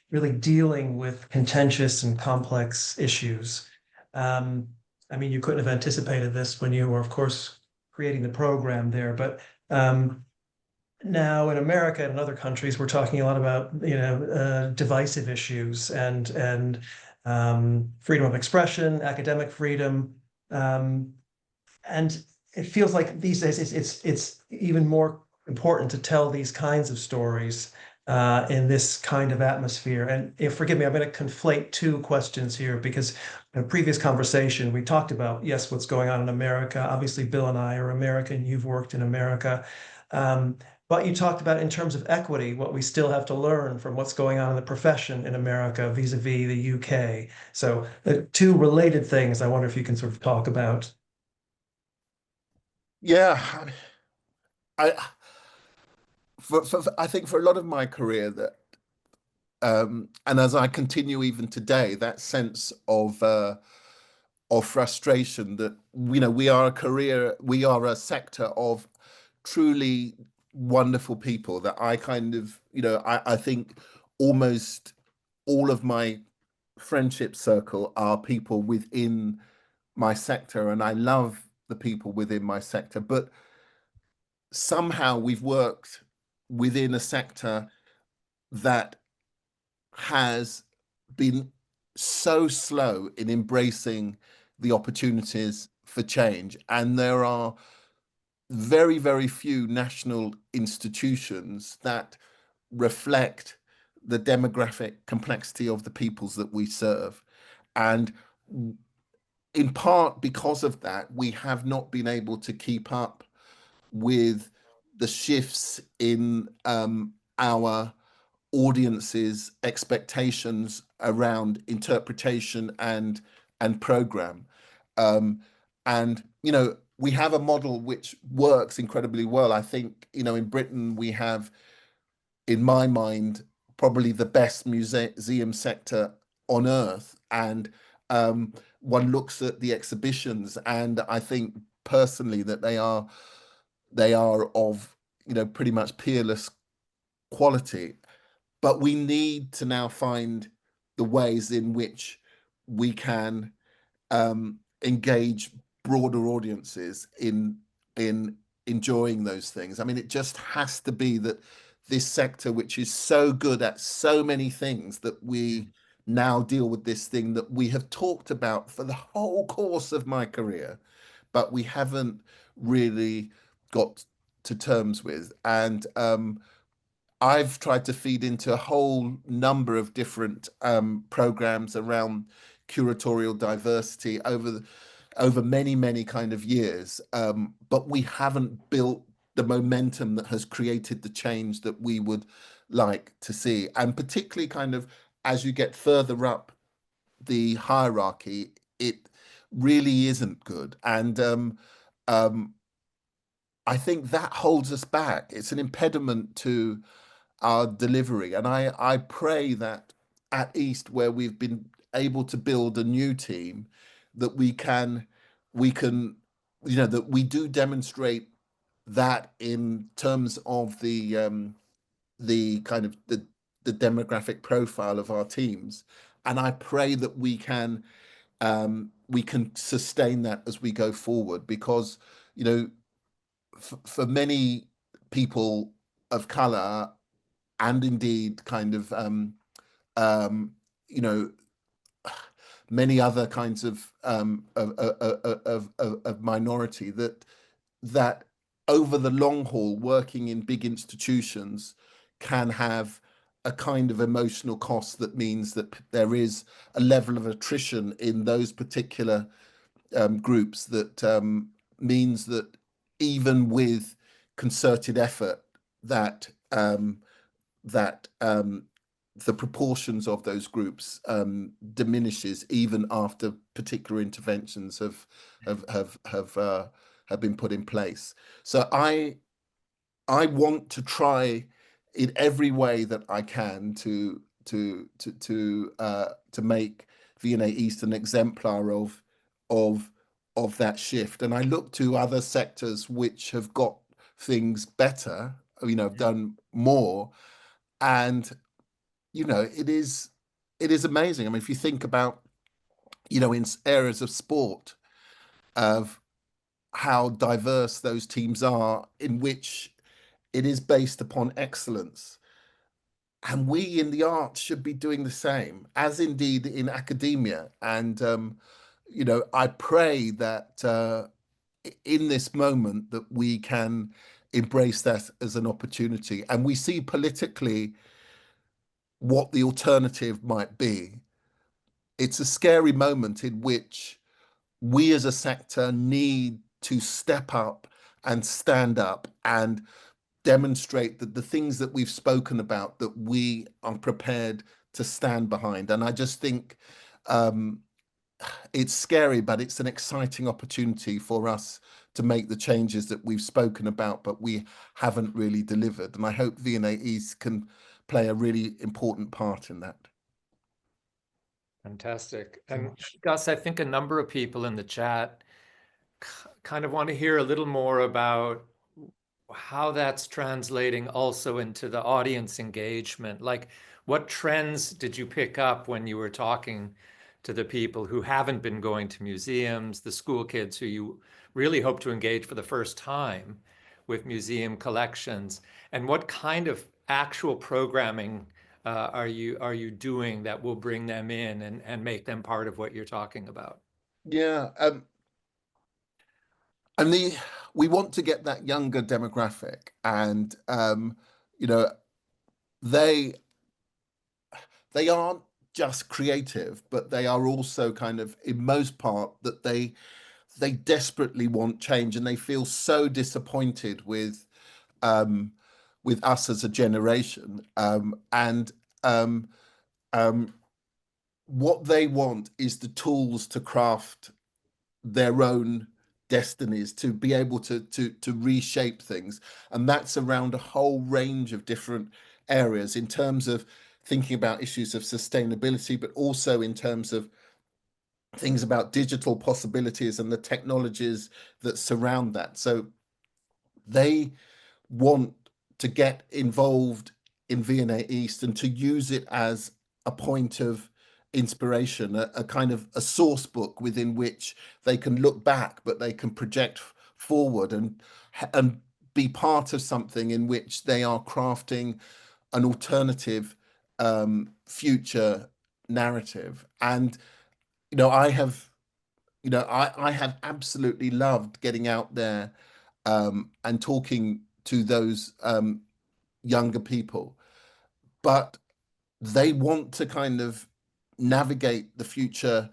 really dealing with contentious and complex issues. I mean, you couldn't have anticipated this when you were, of course, creating the program there, but now in America and in other countries, we're talking a lot about divisive issues and freedom of expression, academic freedom, and it feels like these days it's even more important to tell these kinds of stories in this kind of atmosphere. And forgive me, I'm going to conflate two questions here because in a previous conversation we talked about, yes, what's going on in America. Obviously, Bill and I are American. You've worked in America. But you talked about in terms of equity, what we still have to learn from what's going on in the profession in America vis-a-vis the UK. So two related things I wonder if you can sort of talk about. Yeah, I I think for a lot of my career that and as I continue even today, that sense of frustration that we are a sector of truly wonderful people that I kind of I think almost all of my friendship circle are people within my sector, and I love the people within my sector, but somehow we've worked within a sector that has been so slow in embracing the opportunities for change. And there are very, very few national institutions that reflect the demographic complexity of the peoples that we serve. And in part because of that, we have not been able to keep up with the shifts in our audience's expectations around interpretation and program. And we have a model which works incredibly well. I think in Britain we have, in my mind, probably the best museum sector on earth. And one looks at the exhibitions, and I think personally that they are of pretty much peerless quality. But we need to now find the ways in which we can engage broader audiences in enjoying those things. I mean, it just has to be that this sector, which is so good at so many things, that we now deal with this thing that we have talked about for the whole course of my career, but we haven't really got to terms with. And I've tried to feed into a whole number of different programs around curatorial diversity over many, many kind of years, but we haven't built the momentum that has created the change that we would like to see. And particularly kind of as you get further up the hierarchy, it really isn't good. And I think that holds us back. It's an impediment to our delivery. And I pray that at East, where we've been able to build a new team, that we can that we do demonstrate that in terms of the kind of the demographic profile of our teams. And I pray that we can sustain that as we go forward, because for many people of color, and indeed kind of um, you know many other kinds of minority, that over the long haul, working in big institutions can have a kind of emotional cost that means that there is a level of attrition in those particular groups that means that even with concerted effort, that the proportions of those groups diminishes even after particular interventions have been put in place. So I want to try in every way that I can to make V&A East an exemplar of that shift. And I look to other sectors which have got things better, have done more, and it is amazing. I mean, if you think about in areas of sport, of how diverse those teams are, in which it is based upon excellence. And we in the arts should be doing the same, as indeed in academia. And, I pray that in this moment that we can embrace that as an opportunity. And we see politically what the alternative might be. It's a scary moment in which we as a sector need to step up and stand up and demonstrate that the things that we've spoken about, that we are prepared to stand behind. And I just think it's scary, but it's an exciting opportunity for us to make the changes that we've spoken about, but we haven't really delivered. And I hope V&A East can play a really important part in that. Fantastic. And Gus, I think a number of people in the chat kind of want to hear a little more about how that's translating also into the audience engagement. Like, what trends did you pick up when you were talking to the people who haven't been going to museums, the school kids who you really hope to engage for the first time with museum collections? And what kind of actual programming are you doing that will bring them in and make them part of what you're talking about? Yeah, and we want to get that younger demographic, and they they aren't just creative, but they are also kind of, in most part, that they desperately want change, and they feel so disappointed um, with us as a generation. And um, what they want is the tools to craft their own destinies, to be able to reshape things, and that's around a whole range of different areas in terms of thinking about issues of sustainability, but also in terms of things about digital possibilities and the technologies that surround that. So they want to get involved in V&A East and to use it as a point of inspiration, a kind of a source book within which they can look back, but they can project forward and be part of something in which they are crafting an alternative future narrative. And I have I have absolutely loved getting out there and talking to those younger people, but they want to kind of navigate the future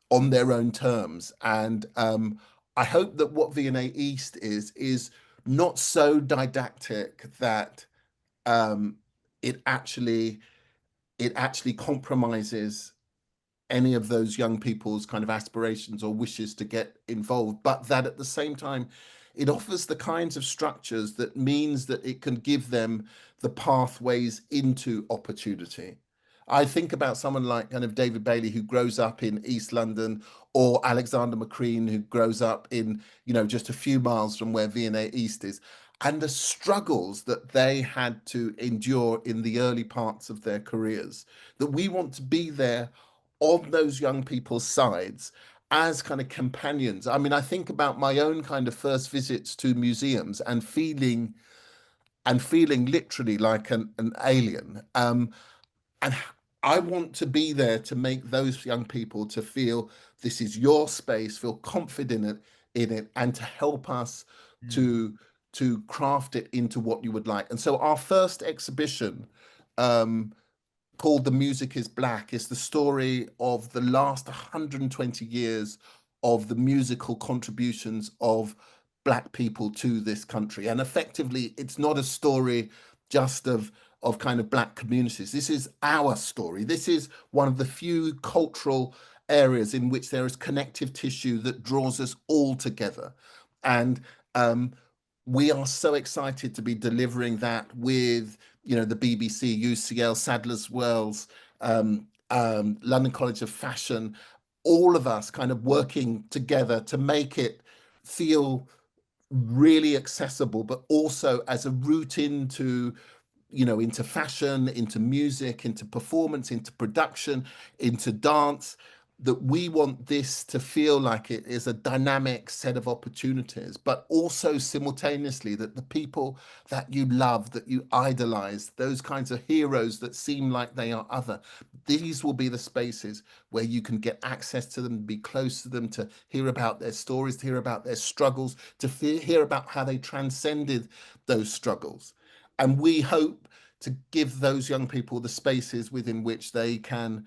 on their own terms. And I hope that what V&A East is not so didactic that um, it actually compromises any of those young people's kind of aspirations or wishes to get involved, but that at the same time, it offers the kinds of structures that means that it can give them the pathways into opportunity. I think about someone like kind of David Bailey, who grows up in East London, or Alexander McQueen, who grows up in, just a few miles from where V&A East is, and the struggles that they had to endure in the early parts of their careers, that we want to be there on those young people's sides as kind of companions. I mean, I think about my own kind of first visits to museums and feeling literally like an alien. And I want to be there to make those young people to feel this is your space, feel confident in it, and to help us to craft it into what you would like. And so our first exhibition, called The Music is Black, is the story of the last 120 years of the musical contributions of Black people to this country. And effectively, it's not a story just of kind of Black communities. This is our story. This is one of the few cultural areas in which there is connective tissue that draws us all together. And we are so excited to be delivering that with, the BBC, UCL, Sadler's Wells, London College of Fashion, all of us kind of working together to make it feel really accessible, but also as a route into fashion, into music, into performance, into production, into dance, that we want this to feel like it is a dynamic set of opportunities, but also simultaneously that the people that you love, that you idolize, those kinds of heroes that seem like they are other, these will be the spaces where you can get access to them, be close to them, to hear about their stories, to hear about their struggles, to hear about how they transcended those struggles. And we hope to give those young people the spaces within which they can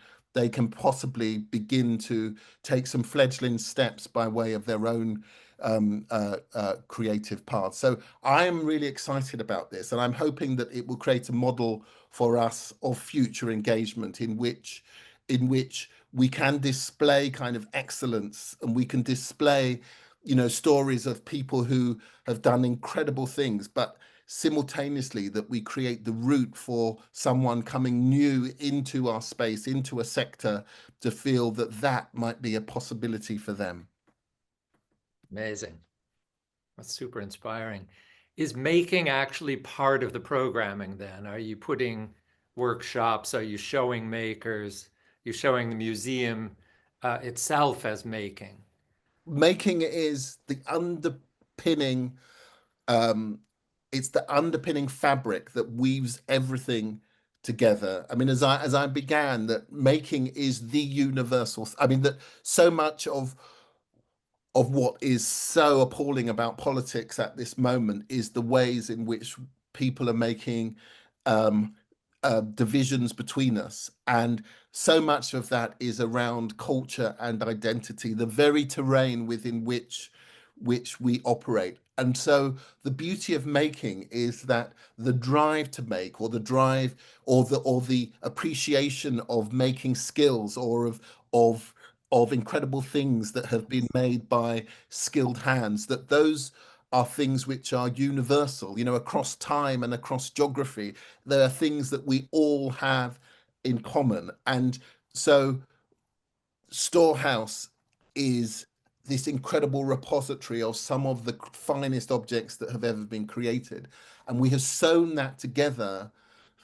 possibly begin to take some fledgling steps by way of their own creative path. So I'm really excited about this, and I'm hoping that it will create a model for us of future engagement in which we can display kind of excellence, and we can display, stories of people who have done incredible things, but simultaneously that we create the route for someone coming new into our space, into a sector, to feel that that might be a possibility for them. Amazing. That's super inspiring. Is making actually part of the programming then? Are you putting workshops? Are you showing makers? You're showing the museum itself as making? Making is the underpinning, it's the underpinning fabric that weaves everything together. I mean, as I began, that making is the universal. I mean, that so much of what is so appalling about politics at this moment is the ways in which people are making divisions between us. And so much of that is around culture and identity, the very terrain within which we operate. And so the beauty of making is that the drive to make, or the drive, or the appreciation of making skills, or of incredible things that have been made by skilled hands, that those are things which are universal, you know, across time and across geography. There are things that we all have in common. And so Storehouse is this incredible repository of some of the finest objects that have ever been created. And we have sewn that together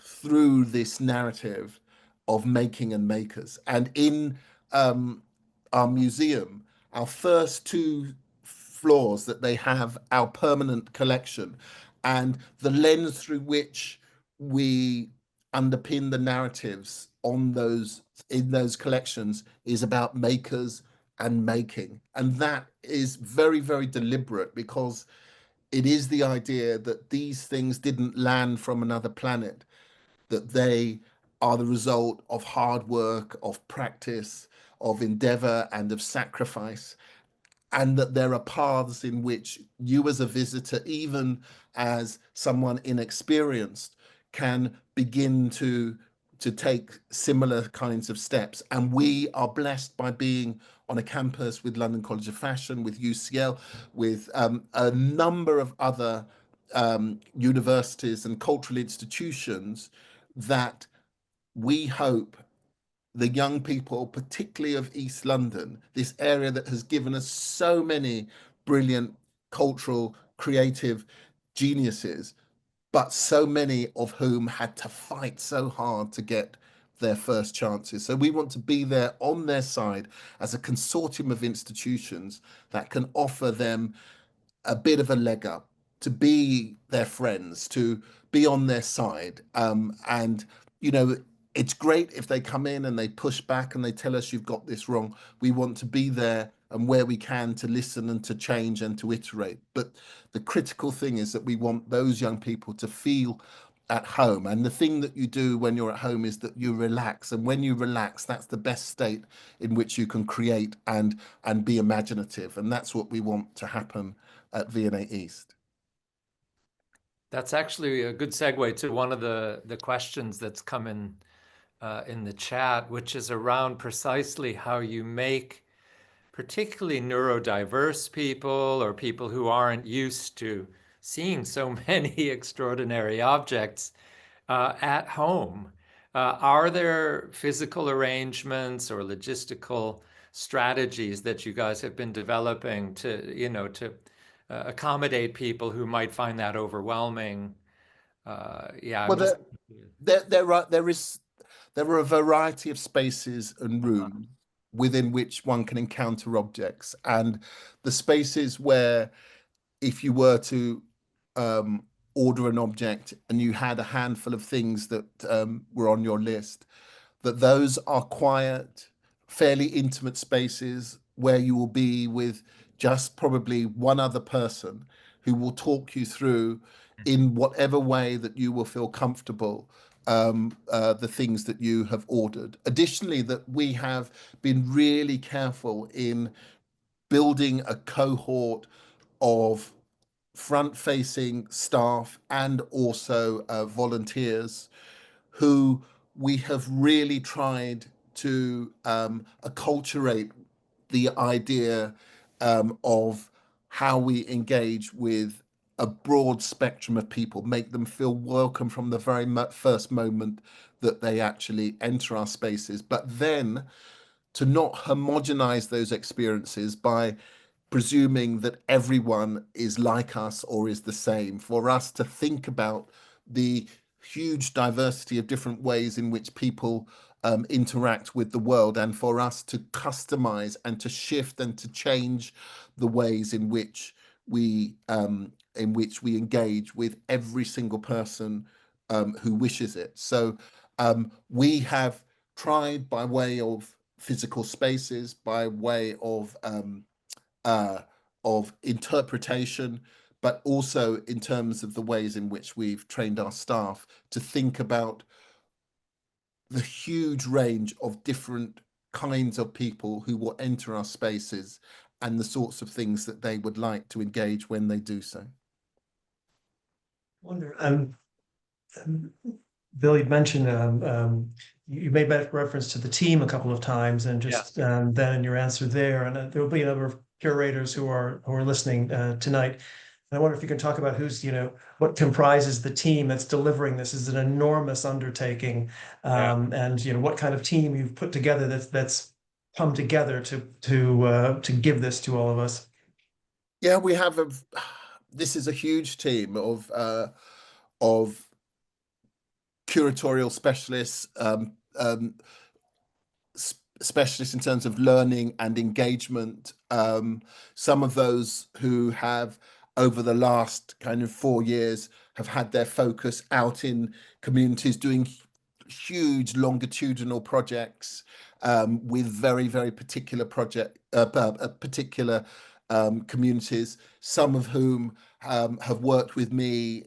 through this narrative of making and makers. And in our museum, our first two floors that they have our permanent collection, and the lens through which we underpin the narratives on those in those collections is about makers and making. And that is very, very deliberate, because it is the idea that these things didn't land from another planet, that they are the result of hard work, of practice, of endeavor, and of sacrifice. And that there are paths in which you, as a visitor, even as someone inexperienced, can begin to take similar kinds of steps. And we are blessed by being on a campus with London College of Fashion, with UCL, with a number of other universities and cultural institutions, that we hope the young people, particularly of East London, this area that has given us so many brilliant cultural, creative geniuses, but so many of whom had to fight so hard to get their first chances. So we want to be there on their side as a consortium of institutions that can offer them a bit of a leg up, to be their friends, to be on their side. And, you know, it's great if they come in and they push back and they tell us you've got this wrong. We want to be there, and where we can, to listen and to change and to iterate. But the critical thing is that we want those young people to feel at home. And the thing that you do when you're at home is that you relax. And when you relax, that's the best state in which you can create and be imaginative. And that's what we want to happen at V&A East. That's actually a good segue to one of the questions that's come in the chat, which is around precisely how you make particularly neurodiverse people, or people who aren't used to seeing so many extraordinary objects at home. Are there physical arrangements or logistical strategies that you guys have been developing to, to accommodate people who might find that overwhelming? Yeah, I'm Well, just. there are a variety of spaces and rooms within which one can encounter objects, and the spaces where, if you were to order an object and you had a handful of things that were on your list, that those are quiet, fairly intimate spaces where you will be with just probably one other person who will talk you through, in whatever way that you will feel comfortable, the things that you have ordered. Additionally, that we have been really careful in building a cohort of front-facing staff and also volunteers, who we have really tried to acculturate the idea of how we engage with a broad spectrum of people, make them feel welcome from the very first moment that they actually enter our spaces, but then to not homogenize those experiences by presuming that everyone is like us or is the same, for us to think about the huge diversity of different ways in which people interact with the world, and for us to customize and to shift and to change the ways in which we engage with every single person who wishes it. So we have tried, by way of physical spaces, by way uh, of interpretation, but also in terms of the ways in which we've trained our staff to think about the huge range of different kinds of people who will enter our spaces and the sorts of things that they would like to engage when they do so. Wonder, Bill, you'd mentioned you made reference to the team a couple of times, and just then in your answer there, and there will be a number of curators who are listening tonight. And I wonder if you can talk about what comprises the team that's delivering this. Is an enormous undertaking, and what kind of team you've put together that's come together to give this to all of us. Yeah, we have this is a huge team of curatorial specialists, specialists in terms of learning and engagement. Some of those who have, over the last kind of 4 years, have had their focus out in communities doing huge longitudinal projects with very, very particular particular communities, some of whom have worked with me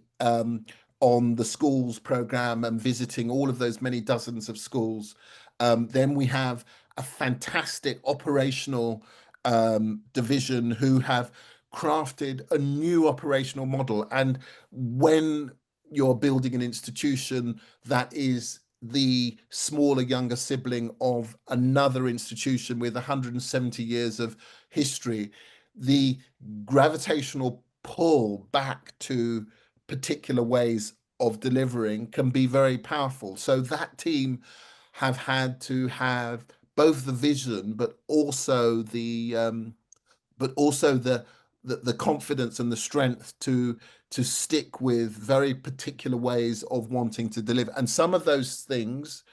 on the schools program and visiting all of those many dozens of schools. Then we have a fantastic operational division who have crafted a new operational model. And when you're building an institution that is the smaller, younger sibling of another institution with 170 years of history, the gravitational pull back to particular ways of delivering can be very powerful. So that team have had to have both the vision, but also the confidence and the strength to stick with very particular ways of wanting to deliver. And some of those things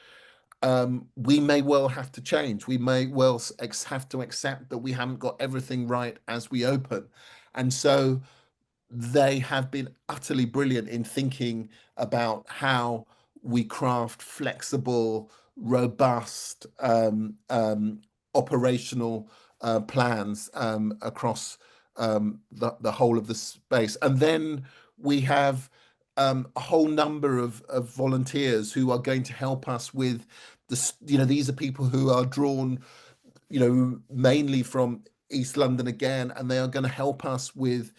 we may well have to change. We may well have to accept that we haven't got everything right as we open. And so they have been utterly brilliant in thinking about how we craft flexible, robust operational plans across the whole of the space. And then we have a whole number of volunteers who are going to help us with this. These are people who are drawn, mainly from East London again, and they are going to help us with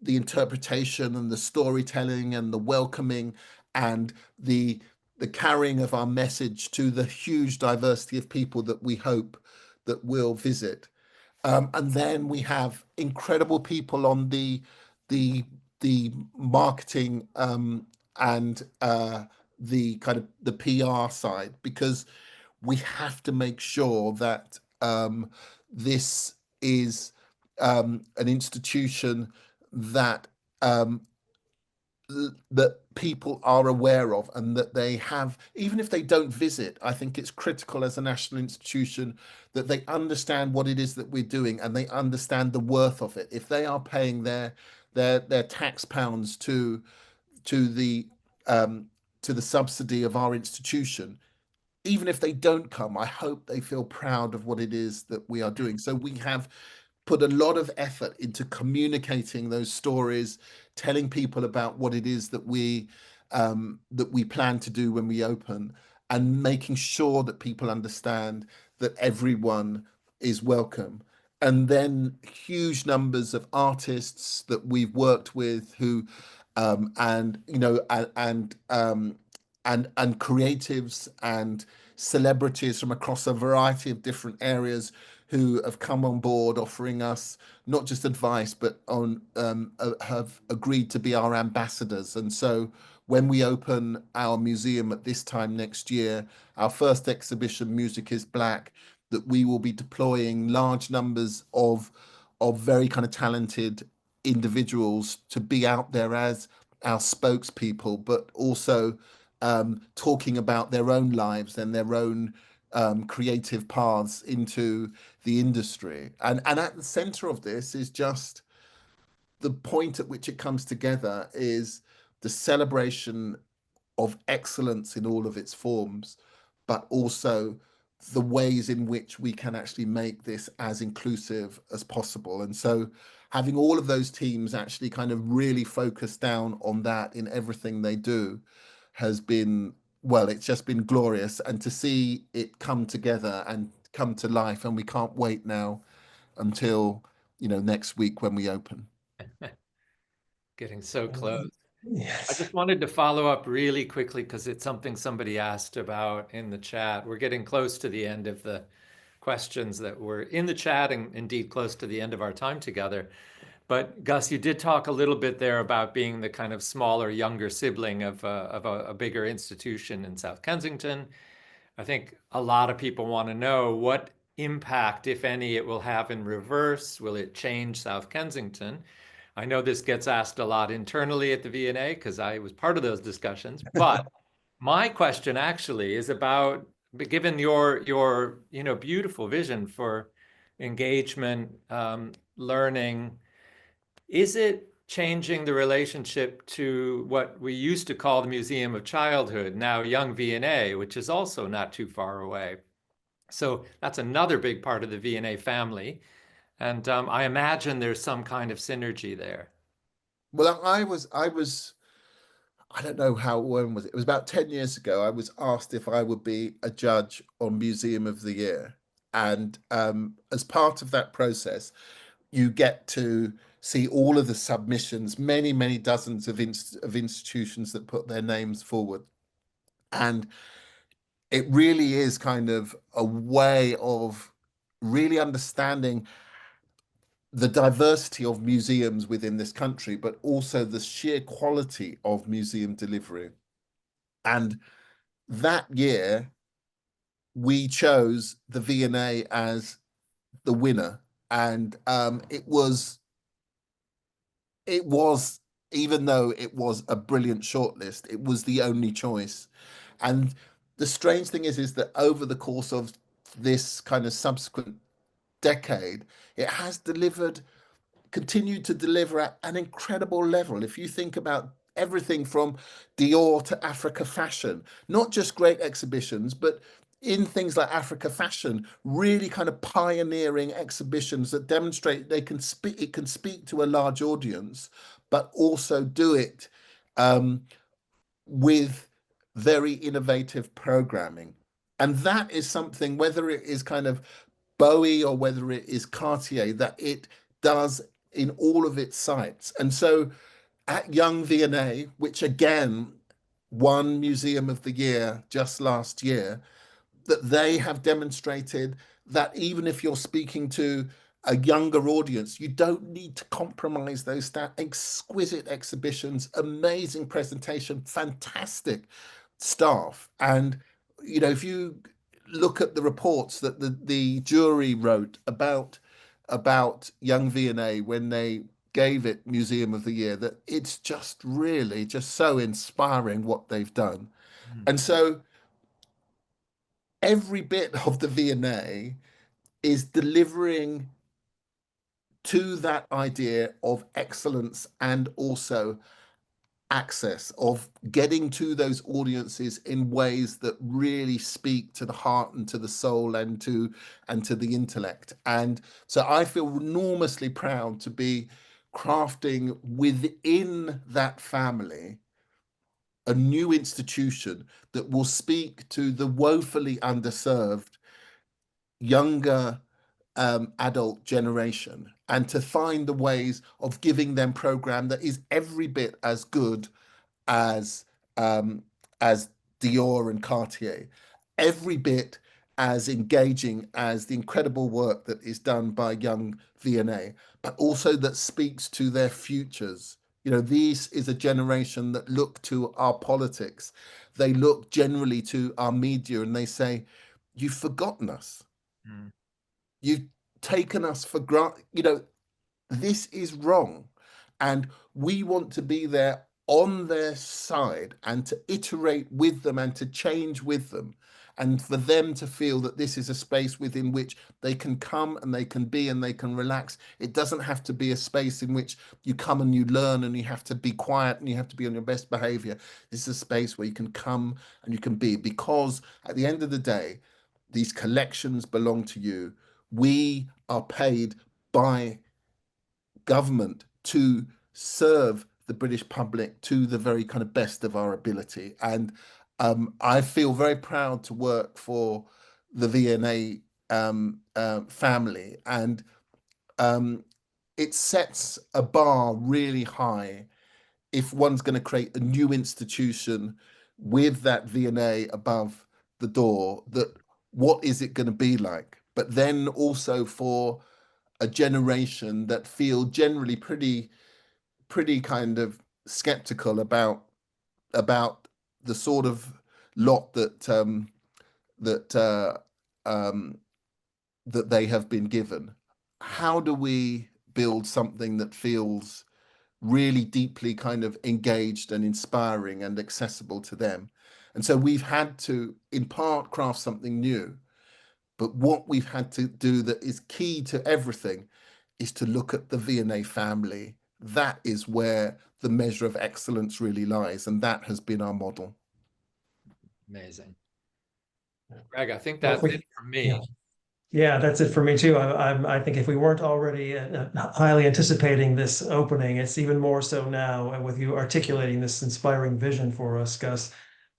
the interpretation and the storytelling and the welcoming and the carrying of our message to the huge diversity of people that we hope that will visit. And then we have incredible people on the marketing and the kind of the PR side, because we have to make sure that this is an institution that that people are aware of, and that they have, even if they don't visit, I think it's critical as a national institution that they understand what it is that we're doing and they understand the worth of it. If they are paying their tax pounds to the subsidy of our institution, even if they don't come, I hope they feel proud of what it is that we are doing. So we have put a lot of effort into communicating those stories, telling people about what it is that we plan to do when we open, and making sure that people understand that everyone is welcome. And then huge numbers of artists that we've worked with who and creatives and celebrities from across a variety of different areas who have come on board, offering us not just advice, but have agreed to be our ambassadors. And so when we open our museum at this time next year, our first exhibition, Music is Black, that we will be deploying large numbers of very kind of talented individuals to be out there as our spokespeople, but also talking about their own lives and their own creative paths into the industry. And at the center of this is just the point at which it comes together is the celebration of excellence in all of its forms, but also the ways in which we can actually make this as inclusive as possible. And so having all of those teams actually kind of really focus down on that in everything they do has been well, it's just been glorious, and to see it come together and come to life, and we can't wait now until, next week when we open. Getting so close. I Yes. just wanted to follow up really quickly because it's something somebody asked about in the chat. We're getting close to the end of the questions that were in the chat and indeed close to the end of our time together. But Gus, you did talk a little bit there about being the kind of smaller, younger sibling of a bigger institution in South Kensington. I think a lot of people want to know what impact, if any, it will have in reverse. Will it change South Kensington? I know this gets asked a lot internally at the V&A because I was part of those discussions. But my question actually is about, given your beautiful vision for engagement, learning, is it changing the relationship to what we used to call the Museum of Childhood, now Young V&A, which is also not too far away? So that's another big part of the V&A family. And I imagine there's some kind of synergy there. Well, I don't know when was it? It was about 10 years ago. I was asked if I would be a judge on Museum of the Year. And as part of that process, you get to see all of the submissions, many, many dozens of institutions that put their names forward. And it really is kind of a way of really understanding the diversity of museums within this country, but also the sheer quality of museum delivery. And that year, we chose the V&A as the winner, and it was, even though it was a brilliant shortlist, it was the only choice. And the strange thing is that over the course of this kind of subsequent decade, it has continued to deliver at an incredible level. If you think about everything from Dior to Africa Fashion, not just great exhibitions, but in things like Africa Fashion, really kind of pioneering exhibitions that demonstrate it can speak to a large audience, but also do it with very innovative programming. And that is something, whether it is kind of Bowie or whether it is Cartier, that it does in all of its sites. And so at Young V&A, which again won Museum of the Year just last year, that they have demonstrated that even if you're speaking to a younger audience, you don't need to compromise those exquisite exhibitions, amazing presentation, fantastic staff. And, if you look at the reports that the jury wrote about Young V&A when they gave it Museum of the Year, that it's just really just so inspiring what they've done. And so every bit of the V&A is delivering to that idea of excellence and also access, of getting to those audiences in ways that really speak to the heart and to the soul and to the intellect. And so I feel enormously proud to be crafting within that family a new institution that will speak to the woefully underserved younger adult generation, and to find the ways of giving them program that is every bit as good as um, as Dior and Cartier, every bit as engaging as the incredible work that is done by Young V&A, but also that speaks to their futures. This is a generation that look to our politics. They look generally to our media and they say, "You've forgotten us. Mm. You've taken us for granted. This is wrong." And we want to be there on their side and to iterate with them and to change with them. And for them to feel that this is a space within which they can come and they can be and they can relax. It doesn't have to be a space in which you come and you learn and you have to be quiet and you have to be on your best behavior. This is a space where you can come and you can be, because at the end of the day, these collections belong to you. We are paid by government to serve the British public to the very kind of best of our ability. And I feel very proud to work for the V&A family, and it sets a bar really high if one's going to create a new institution with that V&A above the door. That what is it going to be like? But then also for a generation that feel generally pretty kind of skeptical about the sort of lot that that they have been given. How do we build something that feels really deeply kind of engaged and inspiring and accessible to them? And so we've had to, in part, craft something new. But what we've had to do that is key to everything is to look at the V&A family. That is where the measure of excellence really lies, and that has been our model. Amazing. Greg, I think Well, if that's we, it for me. yeah. Yeah, that's it for me too. I think if we weren't already highly anticipating this opening, it's even more so now with you articulating this inspiring vision for us, Gus.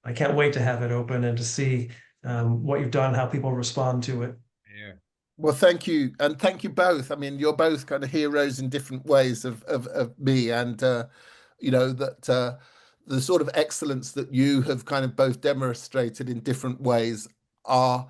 I can't wait to have it open and to see what you've done, how people respond to it. Yeah. Well, thank you, and thank you both. I mean, you're both kind of heroes in different ways of me, and you know that the sort of excellence that you have kind of both demonstrated in different ways are,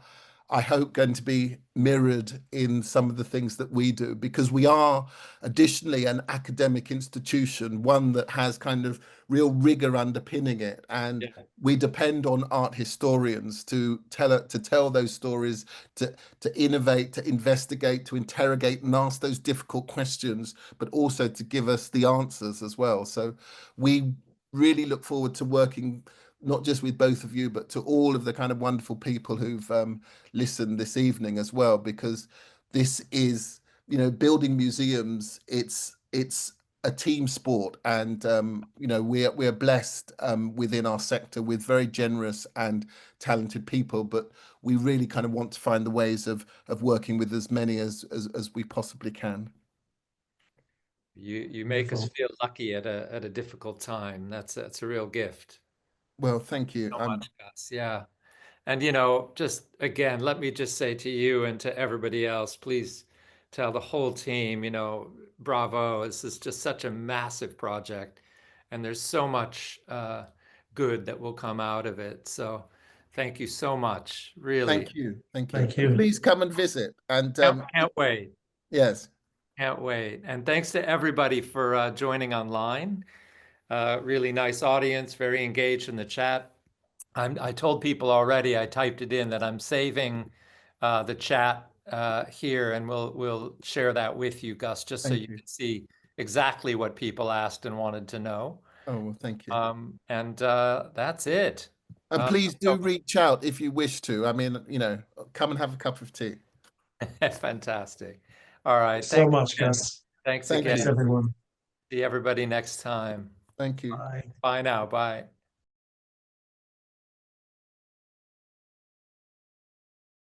I hope, going to be mirrored in some of the things that we do, because we are additionally an academic institution, one that has kind of real rigor underpinning it, and Yeah. we depend on art historians to tell those stories, to innovate, to investigate, to interrogate, and ask those difficult questions, but also to give us the answers as well. So we really look forward to working not just with both of you, but to all of the kind of wonderful people who've listened this evening as well, because this is, you know, building museums. It's a team sport, and you know, we're blessed within our sector with very generous and talented people, but we really kind of want to find the ways of working with as many as we possibly can. You make us Wonderful. feel lucky at a difficult time. That's a real gift. Well, thank you. So much, Gus. Yeah. And just again, let me just say to you and to everybody else, please tell the whole team, bravo. This is just such a massive project, and there's so much good that will come out of it. So thank you so much. Really. Thank you. Thank you. Thank And you. please come and visit. And Can't wait. yes, Can't wait. And thanks to everybody for joining online. Really nice audience, very engaged in the chat. I told people already, I typed it in that I'm saving the chat here, and we'll share that with you, Gus, just so thank you you. can see exactly what people asked and wanted to know. Oh, well, thank you. And that's it. And Uh, please do so- reach out if you wish to. I mean, you know, come and have a cup of tea. Fantastic. All right. Thanks so Thanks much, again. Gus. Thanks Thank again. Thanks, you. everyone. See everybody next time. Thank you. Bye. Bye now. Bye.